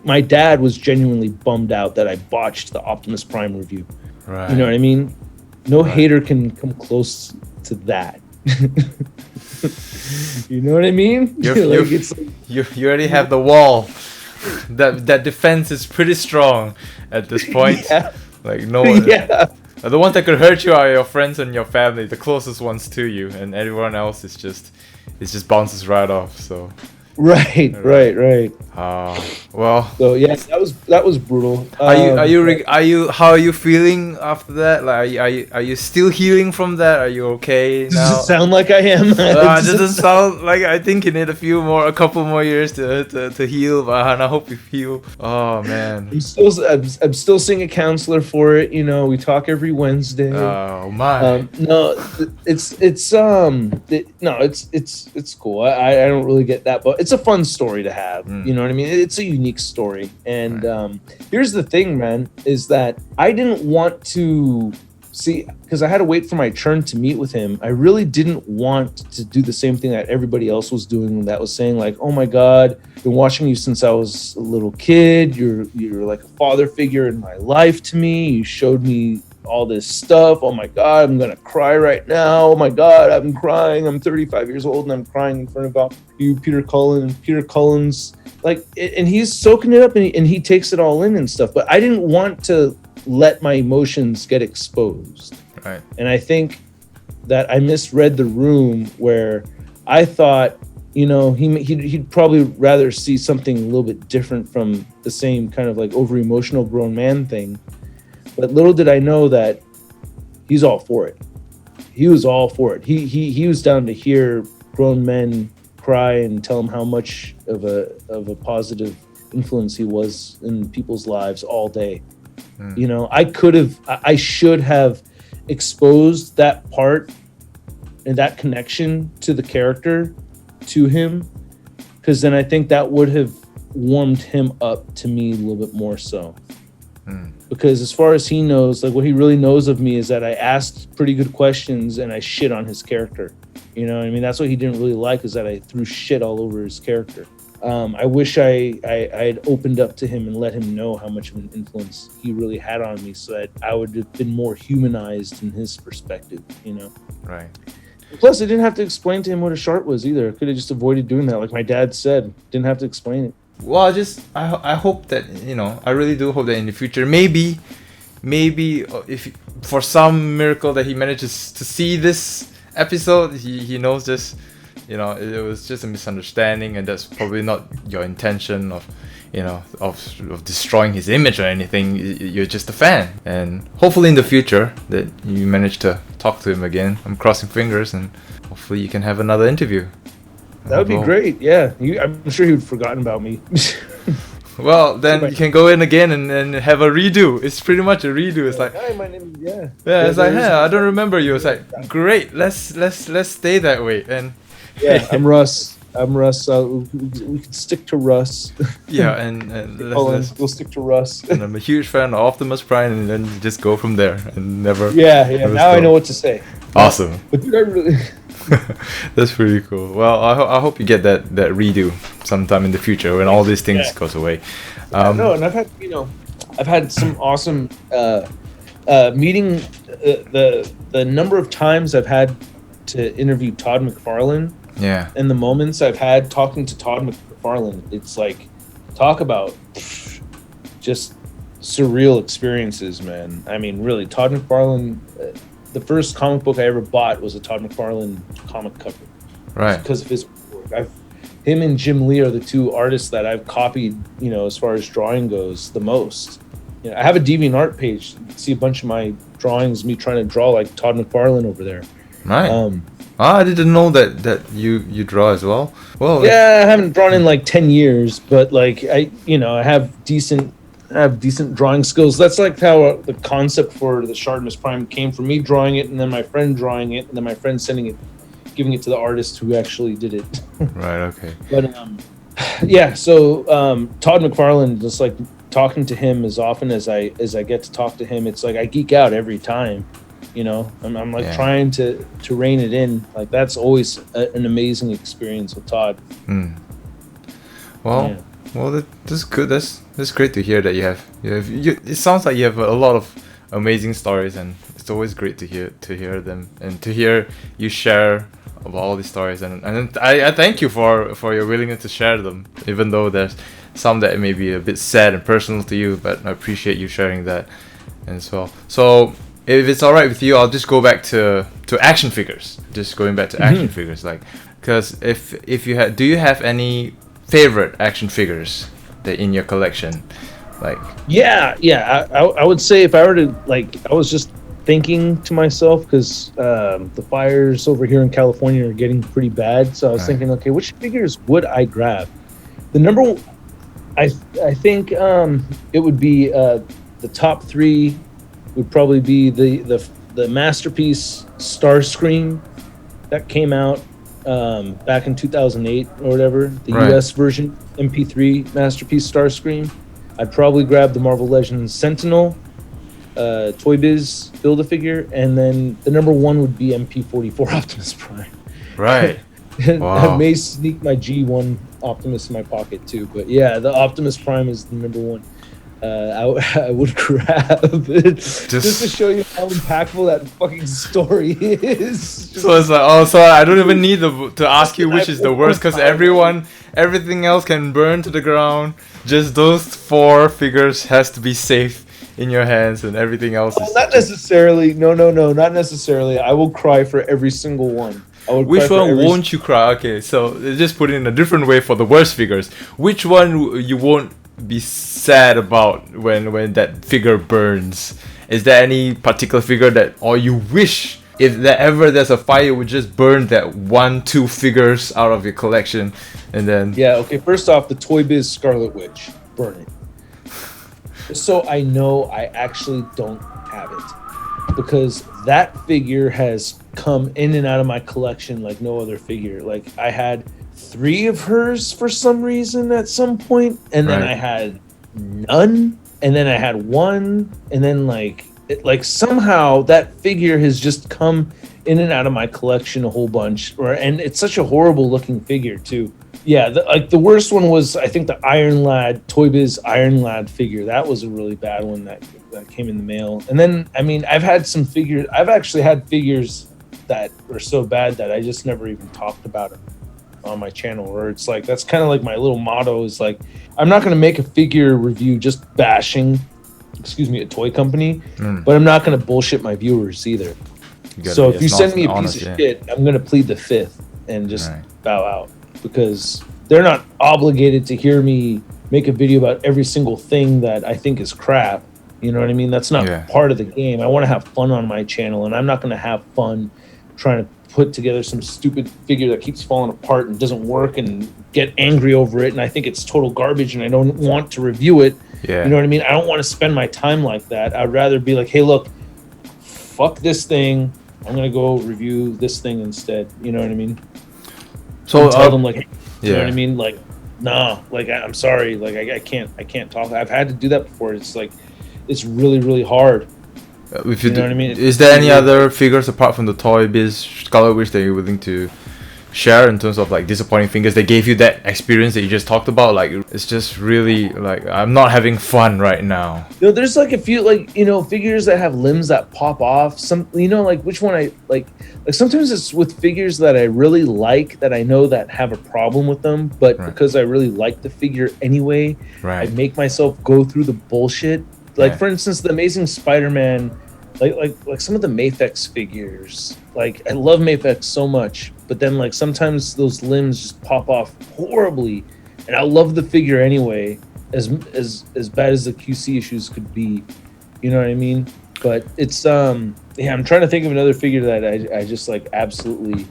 my dad was genuinely bummed out that I botched the Optimus Prime review. Right. You know what I mean? No hater can come close to that. You know what I mean? You already have the wall. That defense is pretty strong at this point. Yeah. Like no one. Yeah. The ones that could hurt you are your friends and your family, the closest ones to you, and everyone else is just bounces right off. So. Right. Well. So yeah, that was brutal. Are you how are you feeling after that? Like are you still healing from that? Are you okay now? Does it sound like I am? It doesn't sound like. I think you need a couple more years to heal, but I hope you heal. Oh man. I'm still seeing a counselor for it. We talk every Wednesday. Oh my. No, it's cool. I don't really get that, but it's a fun story to have. You know what I mean? It's a unique story. And here's the thing, man, is that I didn't want to see, because I had to wait for my turn to meet with him. I really didn't want to do the same thing that everybody else was doing, that was saying like, oh my God, I've been watching you since I was a little kid. You're like a father figure in my life to me. You showed me all this stuff. Oh my God, I'm gonna cry right now. Oh my God, I'm crying. I'm 35 years old and I'm crying in front of you, Peter Cullen, and Peter Cullen's like, and he's soaking it up and he takes it all in and stuff. But I didn't want to let my emotions get exposed. Right. And I think that I misread the room where I thought, he'd probably rather see something a little bit different from the same kind of like over emotional grown man thing. But little did I know that he's all for it. He was all for it. He was down to hear grown men cry and tell him how much of a positive influence he was in people's lives all day. I should have exposed that part and that connection to the character to him, because then I think that would have warmed him up to me a little bit more so. Because as far as he knows, like what he really knows of me is that I asked pretty good questions and I shit on his character. You know what I mean? That's what he didn't really like, is that I threw shit all over his character. I wish I had opened up to him and let him know how much of an influence he really had on me, so that I would have been more humanized in his perspective, Right. Plus, I didn't have to explain to him what a shart was either. I could have just avoided doing that. Like my dad said, didn't have to explain it. Well, I hope that, I really do hope that in the future, maybe if for some miracle that he manages to see this episode, he knows this, it was just a misunderstanding, and that's probably not your intention of destroying his image or anything. You're just a fan, and hopefully in the future that you manage to talk to him again. I'm crossing fingers, and hopefully you can have another interview. That would be great. Yeah, I'm sure he'd forgotten about me. Well, then you can go in again and have a redo. It's pretty much a redo. It's like, hi, my name is it's like, hey, I don't remember you. It's like, great. Let's stay that way. And yeah, I'm Russ. We can stick to Russ. Yeah, and we'll stick to Russ. And I'm a huge fan of Optimus Prime, and then just go from there and never. Yeah. Now I know what to say. Awesome. But dude, That's pretty cool. Well, I hope you get that redo sometime in the future when all these things goes away. No, and I've had some awesome meeting. The number of times I've had to interview Todd McFarlane, Yeah. and the moments I've had talking to Todd McFarlane, it's like, talk about just surreal experiences, man. I mean, really, Todd McFarlane. The first comic book I ever bought was a Todd McFarlane comic cover, Right. because of his work. Him and Jim Lee are the two artists that I've copied, as far as drawing goes, the most. I have a DeviantArt page. You can see a bunch of my drawings, me trying to draw like Todd McFarlane over there. Right. I didn't know that you draw as well. Well, yeah, I haven't drawn in like 10 years, but like I have decent drawing skills. That's like how the concept for the ShartimusPrime came from, me drawing it and then my friend drawing it and then my friend giving it to the artist who actually did it. Right. Okay. But so Todd McFarlane, just like talking to him as often as I get to talk to him, it's like I geek out every time. I'm like trying to rein it in. Like that's always an amazing experience with Todd. Well, that's good. That's great to hear that you have. It sounds like you have a lot of amazing stories, and it's always great to hear them and to hear you share about all these stories. And I thank you for your willingness to share them, even though there's some that may be a bit sad and personal to you. But I appreciate you sharing that as well. So, if it's all right with you, I'll just go back to action figures. Just going back to action figures, like, because if you do you have any favorite action figures that in your collection, like? I would say, if I were to, like, I was just thinking to myself, because the fires over here in California are getting pretty bad, so I was thinking, okay, which figures would I grab? The number one, I think it would be the top three would probably be the Masterpiece Starscream that came out back in 2008 or whatever, the US version, MP3 Masterpiece Starscream. I'd probably grab the Marvel Legends Sentinel, Toy Biz Build-A-Figure, and then the number one would be MP44 Optimus Prime. Right. Wow. I may sneak my G1 Optimus in my pocket too, but yeah, the Optimus Prime is the number one. I would grab it just to show you how impactful that fucking story is. So it's like, so I don't even need to ask you which is the worst, because everything else can burn to the ground. Just those 4 figures has to be safe in your hands, and everything else is not necessarily. No, not necessarily. I will cry for every single one. Which one won't you cry? Okay, so just put it in a different way for the worst figures. Which one you won't be sad about when that figure burns? Is there any particular figure that, or you wish if there's a fire, would just burn that 1-2 figures out of your collection, and then okay, first off, the Toy Biz Scarlet Witch, burn it, so I know I actually don't have it, because that figure has come in and out of my collection like no other figure. Like, I had 3 of hers for some reason at some point, and then I had none, and then I had 1, and then like somehow that figure has just come in and out of my collection a whole bunch. And it's such a horrible looking figure too. Yeah, the worst one was, I think, the Iron Lad, Toy Biz Iron Lad figure. That was a really bad one that came in the mail. And then, I mean, I've actually had figures that were so bad that I just never even talked about them on my channel. Or it's like, that's kind of like my little motto, is like, I'm not going to make a figure review just bashing, a toy company, but I'm not going to bullshit my viewers either. So if you send me a piece of shit, I'm going to plead the fifth and just bow out, because they're not obligated to hear me make a video about every single thing that I think is crap. You know what I mean? That's not part of the game. I want to have fun on my channel, and I'm not going to have fun trying to put together some stupid figure that keeps falling apart and doesn't work and get angry over it, and I think it's total garbage and I don't want to review it. You know what I mean? I don't want to spend my time like that. I'd rather be like, hey, look, fuck this thing. I'm going to go review this thing instead. You know what I mean? So tell them, like, you know what I mean? Like, nah, like, I'm sorry. Like, I can't talk. I've had to do that before. It's like, it's really, really hard. If You know what I mean? Is there any other figures apart from the Toy Biz Color Wish that you're willing to share in terms of like disappointing figures that gave you that experience that you just talked about? Like, it's just really like, I'm not having fun right now. You know, there's like a few like, you know, figures that have limbs that pop off. Some, you know, like which one I like sometimes it's with figures that I really like that I know that have a problem with them, but because I really like the figure anyway, I make myself go through the bullshit. Like for instance, the Amazing Spider-Man, like some of the Mafex figures. Like I love Mafex so much, but then like sometimes those limbs just pop off horribly, and I love the figure anyway, as bad as the QC issues could be. You know what I mean? But it's I'm trying to think of another figure that I just like absolutely.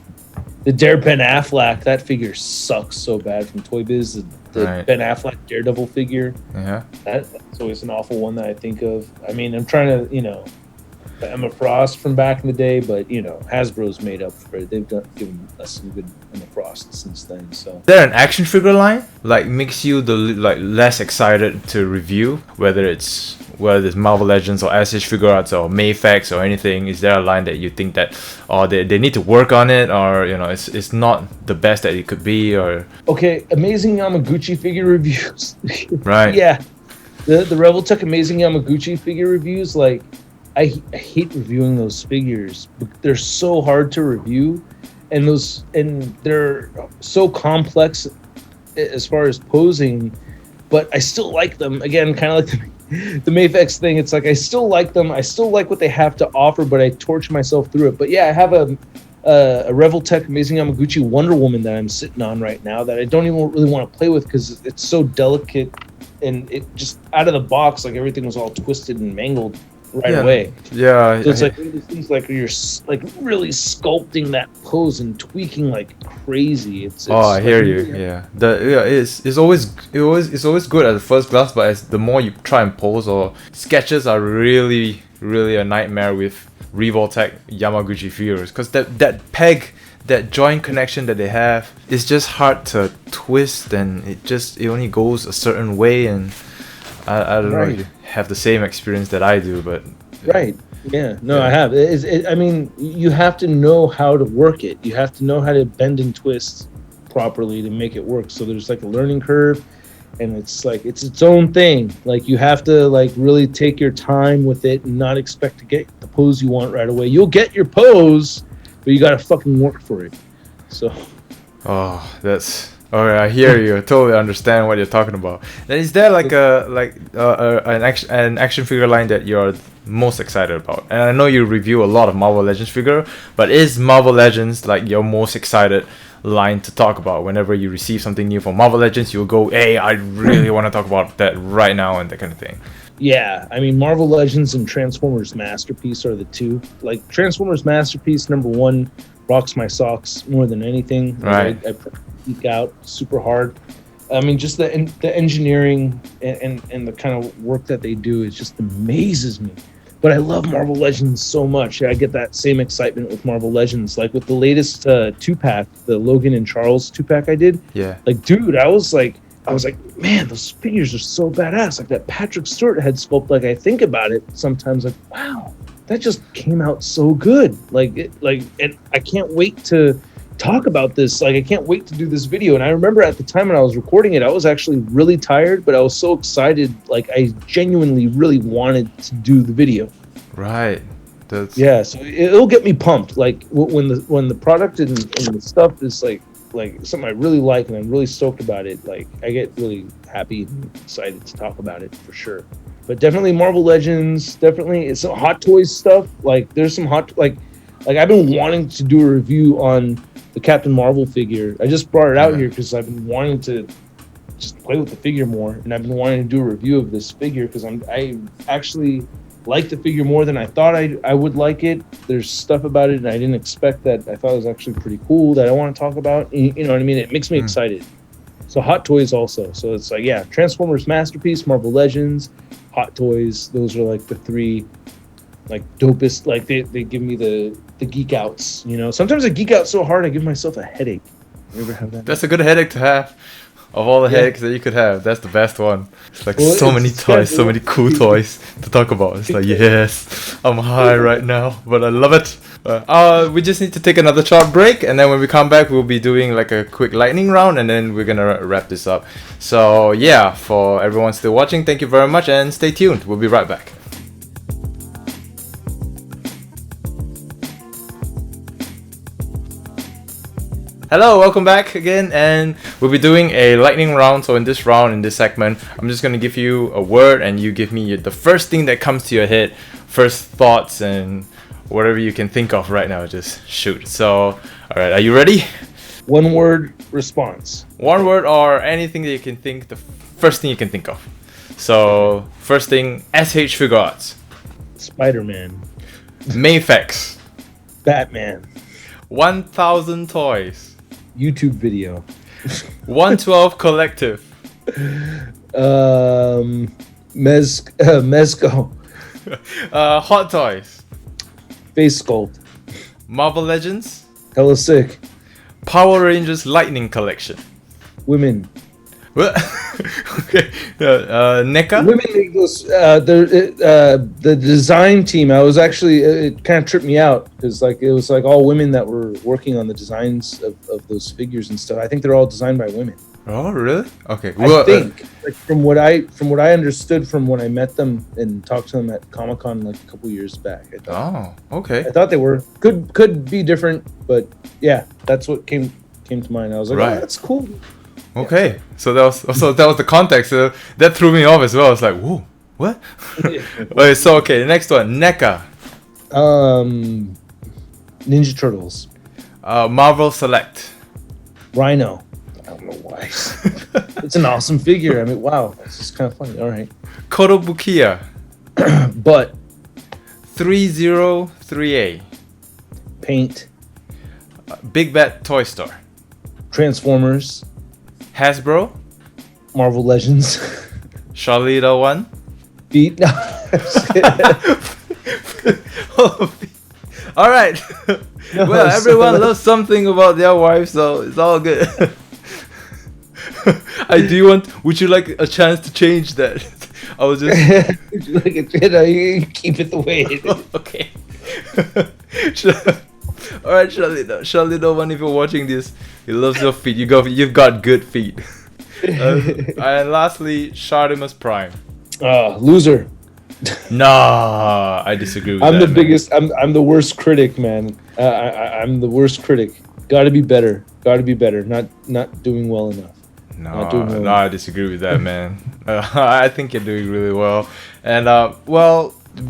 The Dare Ben Affleck, that figure sucks so bad from Toy Biz. The Ben Affleck Daredevil figure. Yeah. That's always an awful one that I think of. I mean, I'm trying to, you know, the Emma Frost from back in the day, but, you know, Hasbro's made up for it. They've given us some good Emma Frost since then. So, is there an action figure line like makes you less excited to review, whether it's Marvel Legends or SH Figure Arts or Mafex or anything? Is there a line that you think that they need to work on it, or you know it's not the best that it could be? Or okay, Amazing Yamaguchi figure reviews. Right. Yeah, the Rebel Tech Amazing Yamaguchi figure reviews, like I hate reviewing those figures. They're so hard to review, and they're so complex as far as posing, but I still like them. Again, kind of like the Mafex thing. It's like I still like them. I still like what they have to offer, but I torture myself through it. But yeah, I have a Revel Tech Amazing Yamaguchi Wonder Woman that I'm sitting on right now that I don't even really want to play with because it's so delicate, and it just out of the box, like everything was all twisted and mangled away. Yeah. So it's like one of these things like you're like really sculpting that pose and tweaking like crazy. It's I hear you. Yeah. It's always good at the first glance, but as the more you try and pose, or sketches are really a nightmare with Revoltech Yamaguchi figures, because that peg, that joint connection that they have is just hard to twist, and it only goes a certain way, and I don't know if you have the same experience that I do, but I have. I mean, you have to know how to work it. You have to know how to bend and twist properly to make it work. So there's like a learning curve, and it's like it's its own thing. Like you have to like really take your time with it and not expect to get the pose you want right away. You'll get your pose, but you gotta fucking work for it. So alright, I hear you. I totally understand what you're talking about. Then is there like an action figure line that you're most excited about? And I know you review a lot of Marvel Legends figure, but is Marvel Legends like your most excited line to talk about? Whenever you receive something new from Marvel Legends, you'll go, hey, I really want to talk about that right now, and that kind of thing. Yeah, I mean, Marvel Legends and Transformers Masterpiece are the two. Like Transformers Masterpiece #1 rocks my socks more than anything. Right. I geek out super hard. I mean, just the engineering and the kind of work that they do, it just amazes me. But I love Marvel Legends so much. I get that same excitement with Marvel Legends. Like with the latest 2-pack, the Logan and Charles 2-pack I did. Yeah. Like, dude, I was like, man, those figures are so badass. Like that Patrick Stewart head sculpt. Like I think about it sometimes, like, wow, that just came out so good. And I can't wait to talk about this. Like I can't wait to do this video. And I remember at the time when I was recording it, I was actually really tired, but I was so excited. Like I genuinely really wanted to do the video. Right. So it'll get me pumped. Like when the product and the stuff is like something I really like and I'm really stoked about it, like I get really happy and excited to talk about it for sure. But definitely Marvel Legends, definitely it's some Hot Toys stuff. Like there's some like I've been wanting to do a review on the Captain Marvel figure. I just brought it out here because I've been wanting to just play with the figure more, and I've been wanting to do a review of this figure because I actually like the figure more than I thought I would like it. There's stuff about it and I didn't expect that I thought it was actually pretty cool that I want to talk about. You know what I mean? It makes me excited. So Hot Toys also. So it's like, yeah, Transformers Masterpiece, Marvel Legends, Hot Toys. Those are like the three like dopest. Like they give me the geek outs, you know. Sometimes I geek out so hard I give myself a headache. You ever have that? That's a good headache to have. Of all the Yeah. headaches that you could have, that's the best one. It's like Well, so many it's toys, so good. many cool toys to talk about. It's like, yes, I'm high right now, but I love it. We just need to take another short break, and then when we come back, we'll be doing like a quick lightning round, and then we're gonna wrap this up. So yeah, for everyone still watching, thank you very much, and stay tuned. We'll be right back. Hello, welcome back again, and we'll be doing a lightning round. So in this round, in this segment, I'm just gonna give you a word, and you give me the first thing that comes to your head, first thoughts, and whatever you can think of right now. Just shoot. So, all right, are you ready? One word response. One word or anything that you can think. The first thing you can think of. So first thing, SH Figure Arts, Spider-Man. Mayfex, Batman. 1000 Toys, YouTube video. 112 Collective, Mezco. Hot Toys, Face sculpt. Marvel Legends, Hella sick. Power Rangers Lightning Collection. Women. What? Okay. NECA. Women make those. The design team. I was actually. It kind of tripped me out because it was like all women that were working on the designs of those figures and stuff. I think they're all designed by women. Oh, really? Okay. I think from what I understood from when I met them and talked to them at Comic-Con like a couple years back. Oh, okay. I thought they were could be different, but yeah, that's what came to mind. I was like, Right. oh, that's cool. Okay. Yeah. So that was the context. That threw me off as well. I was like, whoa, what? Okay. So okay, the next one, NECA. Ninja Turtles. Marvel Select. Rhino. I don't know why. It's an awesome figure. I mean, wow, it's just kind of funny. All right. Kotobukiya. But 303A. paint. Big Bad Toy Store. Transformers. Hasbro. Marvel Legends. Charlita 1. Beat. No. All right. Well, everyone loves something about their wife, so it's all good. Would you like a chance to change that? I was just. Would you like it? You keep it the way it is. Okay. All right, Charlita 1, if you're watching this, he loves your feet. You've got good feet. And lastly, ShartimusPrime. Loser. Nah, I disagree with I'm that. the man. biggest. I'm the worst critic, man. I'm the worst critic. Got to be better. Got to be better. Not doing well enough. No, I disagree with that, man. I think you're doing really well. And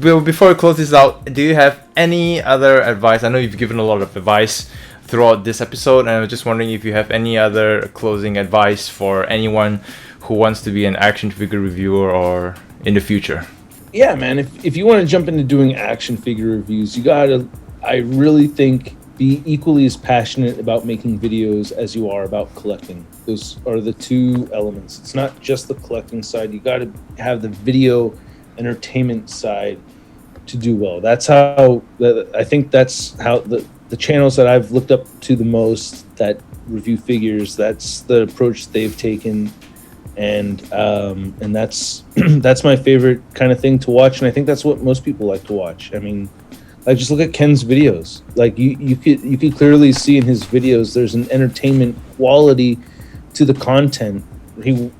Bill, before we close this out, do you have any other advice? I know you've given a lot of advice throughout this episode, and I was just wondering if you have any other closing advice for anyone who wants to be an action figure reviewer or in the future. Yeah, man. If you want to jump into doing action figure reviews, you gotta. I really think be equally as passionate about making videos as you are about collecting. Those are the two elements. It's not just the collecting side. You got to have the video entertainment side to do well. That's how I think that's how the channels that I've looked up to the most that review figures, that's the approach they've taken, and that's that's my favorite kind of thing to watch, and I think that's what most people like to watch. I mean, like, just look at Ken's videos. Like, you could clearly see in his videos there's an entertainment quality to the content. You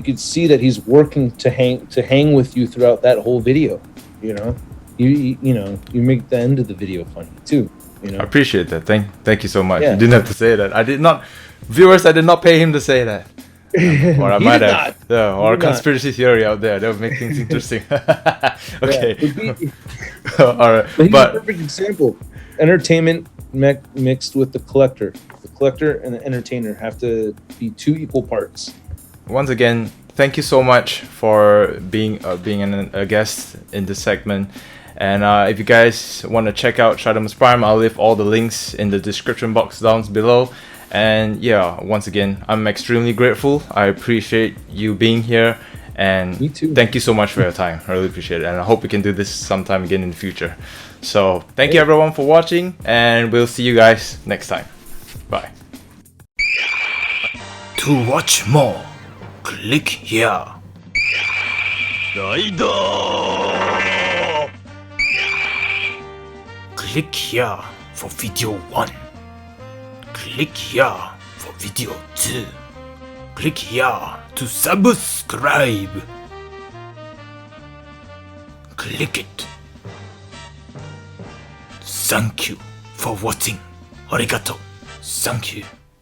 could see that he's working to hang with you throughout that whole video. You know, you make the end of the video funny too. You know, I appreciate that. Thank you so much. Yeah. You didn't have to say that. I did not, viewers. I did not pay him to say that. Or I might have. Yeah, or a conspiracy theory out there that would make things interesting. Okay. Yeah, all right. But he's a perfect example. Entertainment mixed with the collector. The collector and the entertainer have to be two equal parts. Once again, thank you so much for being a guest in this segment. And if you guys want to check out ShartimusPrime, I'll leave all the links in the description box down below. And yeah, once again, I'm extremely grateful. I appreciate you being here. And Me too. Thank you so much for your time. I really appreciate it. And I hope we can do this sometime again in the future. So thank you everyone for watching, and we'll see you guys next time. Bye. To To watch more, click here. Click here for video 1. Click here for video 2. Click here to subscribe. Click it. Thank you for watching. Arigato. Thank you.